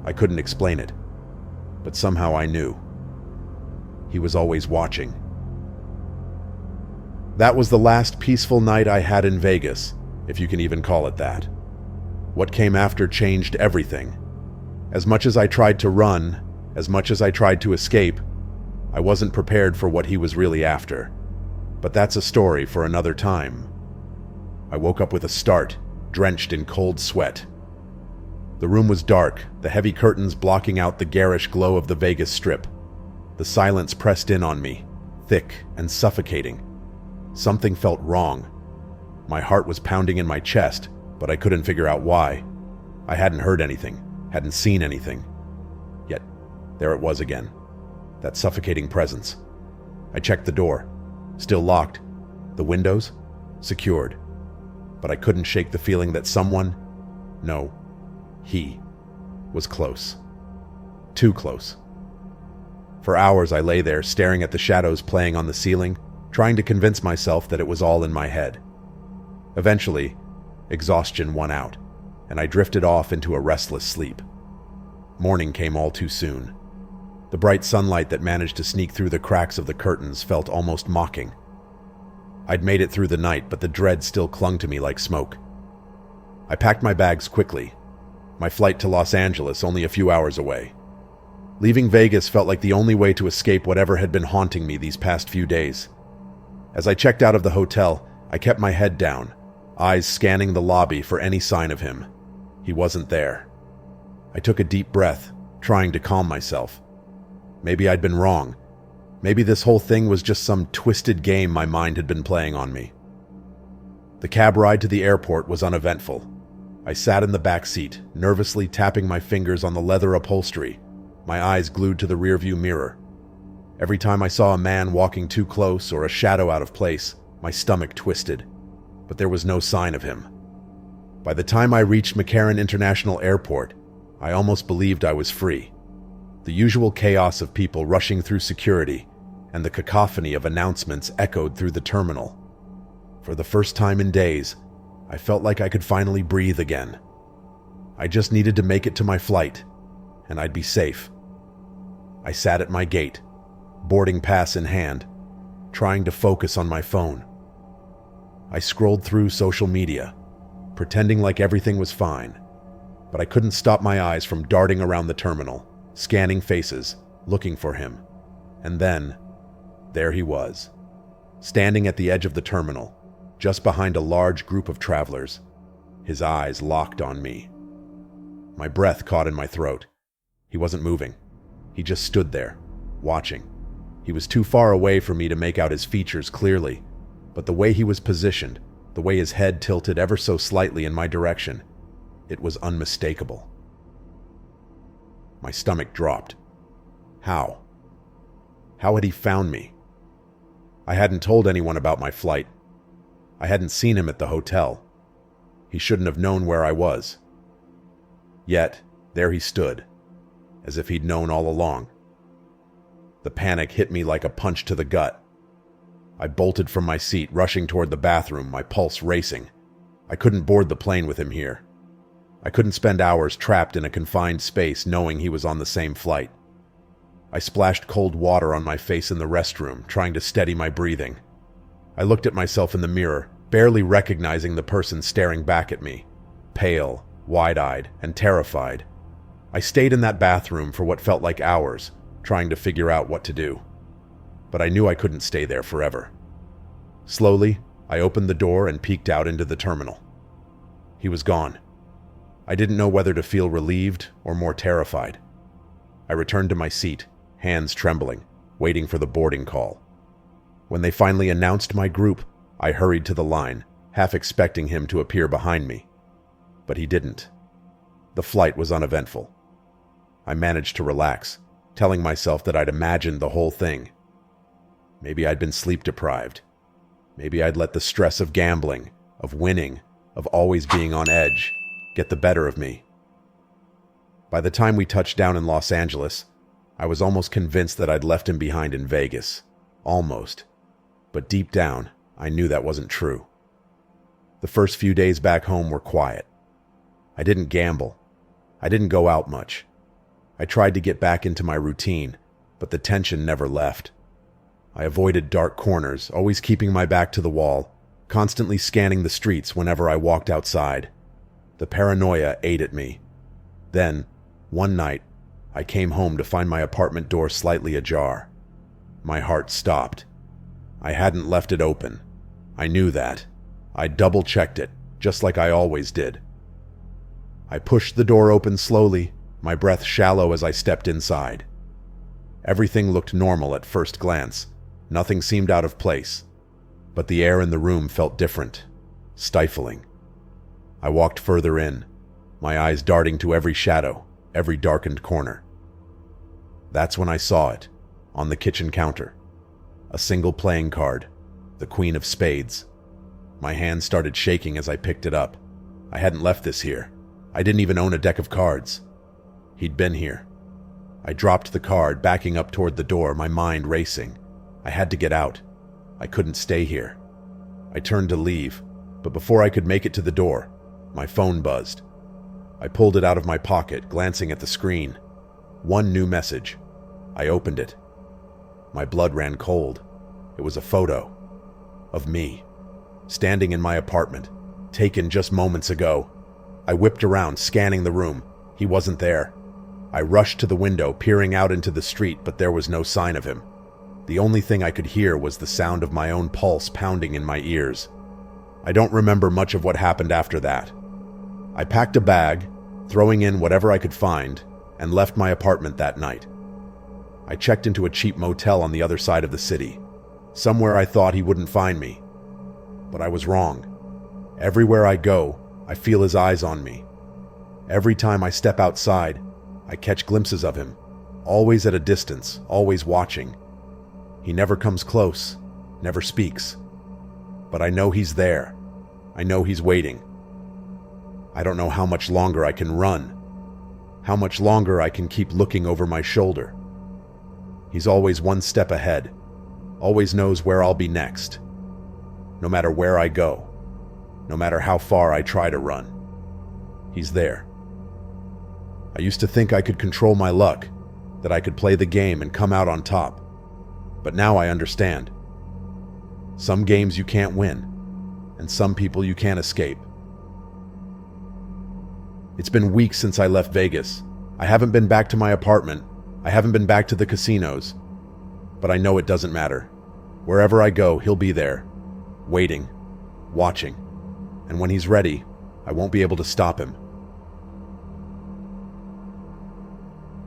I couldn't explain it, but somehow I knew. He was always watching. That was the last peaceful night I had in Vegas, if you can even call it that. What came after changed everything. As much as I tried to run, as much as I tried to escape, I wasn't prepared for what he was really after. But that's a story for another time. I woke up with a start, drenched in cold sweat. The room was dark, the heavy curtains blocking out the garish glow of the Vegas Strip. The silence pressed in on me, thick and suffocating. Something felt wrong. My heart was pounding in my chest, but I couldn't figure out why. I hadn't heard anything, hadn't seen anything. Yet, there it was again, that suffocating presence. I checked the door, still locked. The windows, secured. But I couldn't shake the feeling that someone, no, he, was close. Too close. For hours I lay there, staring at the shadows playing on the ceiling, trying to convince myself that it was all in my head. Eventually, exhaustion won out, and I drifted off into a restless sleep. Morning came all too soon. The bright sunlight that managed to sneak through the cracks of the curtains felt almost mocking. I'd made it through the night, but the dread still clung to me like smoke. I packed my bags quickly. My flight to Los Angeles only a few hours away. Leaving Vegas felt like the only way to escape whatever had been haunting me these past few days. As I checked out of the hotel, I kept my head down, eyes scanning the lobby for any sign of him. He wasn't there. I took a deep breath, trying to calm myself. Maybe I'd been wrong. Maybe this whole thing was just some twisted game my mind had been playing on me. The cab ride to the airport was uneventful. I sat in the back seat, nervously tapping my fingers on the leather upholstery, my eyes glued to the rearview mirror. Every time I saw a man walking too close or a shadow out of place, my stomach twisted, but there was no sign of him. By the time I reached McCarran International Airport, I almost believed I was free. The usual chaos of people rushing through security and the cacophony of announcements echoed through the terminal. For the first time in days, I felt like I could finally breathe again. I just needed to make it to my flight, and I'd be safe. I sat at my gate, boarding pass in hand, trying to focus on my phone. I scrolled through social media, pretending like everything was fine, but I couldn't stop my eyes from darting around the terminal, scanning faces, looking for him. And then, there he was, standing at the edge of the terminal, just behind a large group of travelers, his eyes locked on me. My breath caught in my throat. He wasn't moving. He just stood there, watching. He was too far away for me to make out his features clearly, but the way he was positioned, The way his head tilted ever so slightly in my direction, it was unmistakable. My stomach dropped. How? How had he found me? I hadn't told anyone about my flight. I hadn't seen him at the hotel. He shouldn't have known where I was. Yet, there he stood, as if he'd known all along. The panic hit me like a punch to the gut. I bolted from my seat, rushing toward the bathroom, my pulse racing. I couldn't board the plane with him here. I couldn't spend hours trapped in a confined space knowing he was on the same flight. I splashed cold water on my face in the restroom, trying to steady my breathing. I looked at myself in the mirror, barely recognizing the person staring back at me, pale, wide-eyed, and terrified. I stayed in that bathroom for what felt like hours, trying to figure out what to do. But I knew I couldn't stay there forever. Slowly, I opened the door and peeked out into the terminal. He was gone. I didn't know whether to feel relieved or more terrified. I returned to my seat, hands trembling, waiting for the boarding call. When they finally announced my group, I hurried to the line, half expecting him to appear behind me. But he didn't. The flight was uneventful. I managed to relax, telling myself that I'd imagined the whole thing. Maybe I'd been sleep-deprived. Maybe I'd let the stress of gambling, of winning, of always being on edge, get the better of me. By the time we touched down in Los Angeles, I was almost convinced that I'd left him behind in Vegas. Almost. But deep down, I knew that wasn't true. The first few days back home were quiet. I didn't gamble. I didn't go out much. I tried to get back into my routine, but the tension never left. I avoided dark corners, always keeping my back to the wall, constantly scanning the streets whenever I walked outside. The paranoia ate at me. Then, one night, I came home to find my apartment door slightly ajar. My heart stopped. I hadn't left it open. I knew that. I double-checked it, just like I always did. I pushed the door open slowly, my breath shallow as I stepped inside. Everything looked normal at first glance. Nothing seemed out of place. But the air in the room felt different, stifling. I walked further in, my eyes darting to every shadow, every darkened corner. That's when I saw it, on the kitchen counter. A single playing card, the Queen of Spades. My hand started shaking as I picked it up. I hadn't left this here. I didn't even own a deck of cards. He'd been here. I dropped the card, backing up toward the door, my mind racing. I had to get out. I couldn't stay here. I turned to leave, but before I could make it to the door, my phone buzzed. I pulled it out of my pocket, glancing at the screen. One new message. I opened it. My blood ran cold. It was a photo of me, standing in my apartment, taken just moments ago. I whipped around, scanning the room. He wasn't there. I rushed to the window, peering out into the street, but there was no sign of him. The only thing I could hear was the sound of my own pulse pounding in my ears. I don't remember much of what happened after that. I packed a bag, throwing in whatever I could find, and left my apartment that night. I checked into a cheap motel on the other side of the city, somewhere I thought he wouldn't find me. But I was wrong. Everywhere I go, I feel his eyes on me. Every time I step outside, I catch glimpses of him, always at a distance, always watching. He never comes close, never speaks. But I know he's there. I know he's waiting. I don't know how much longer I can run, how much longer I can keep looking over my shoulder. He's always one step ahead, always knows where I'll be next. No matter where I go, no matter how far I try to run, he's there. I used to think I could control my luck, that I could play the game and come out on top. But now I understand. Some games you can't win, and some people you can't escape. It's been weeks since I left Vegas. I haven't been back to my apartment. I haven't been back to the casinos. But I know it doesn't matter. Wherever I go, he'll be there, waiting, watching. And when he's ready, I won't be able to stop him.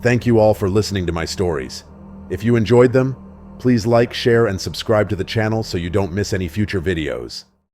Thank you all for listening to my stories. If you enjoyed them, please like, share, and subscribe to the channel so you don't miss any future videos.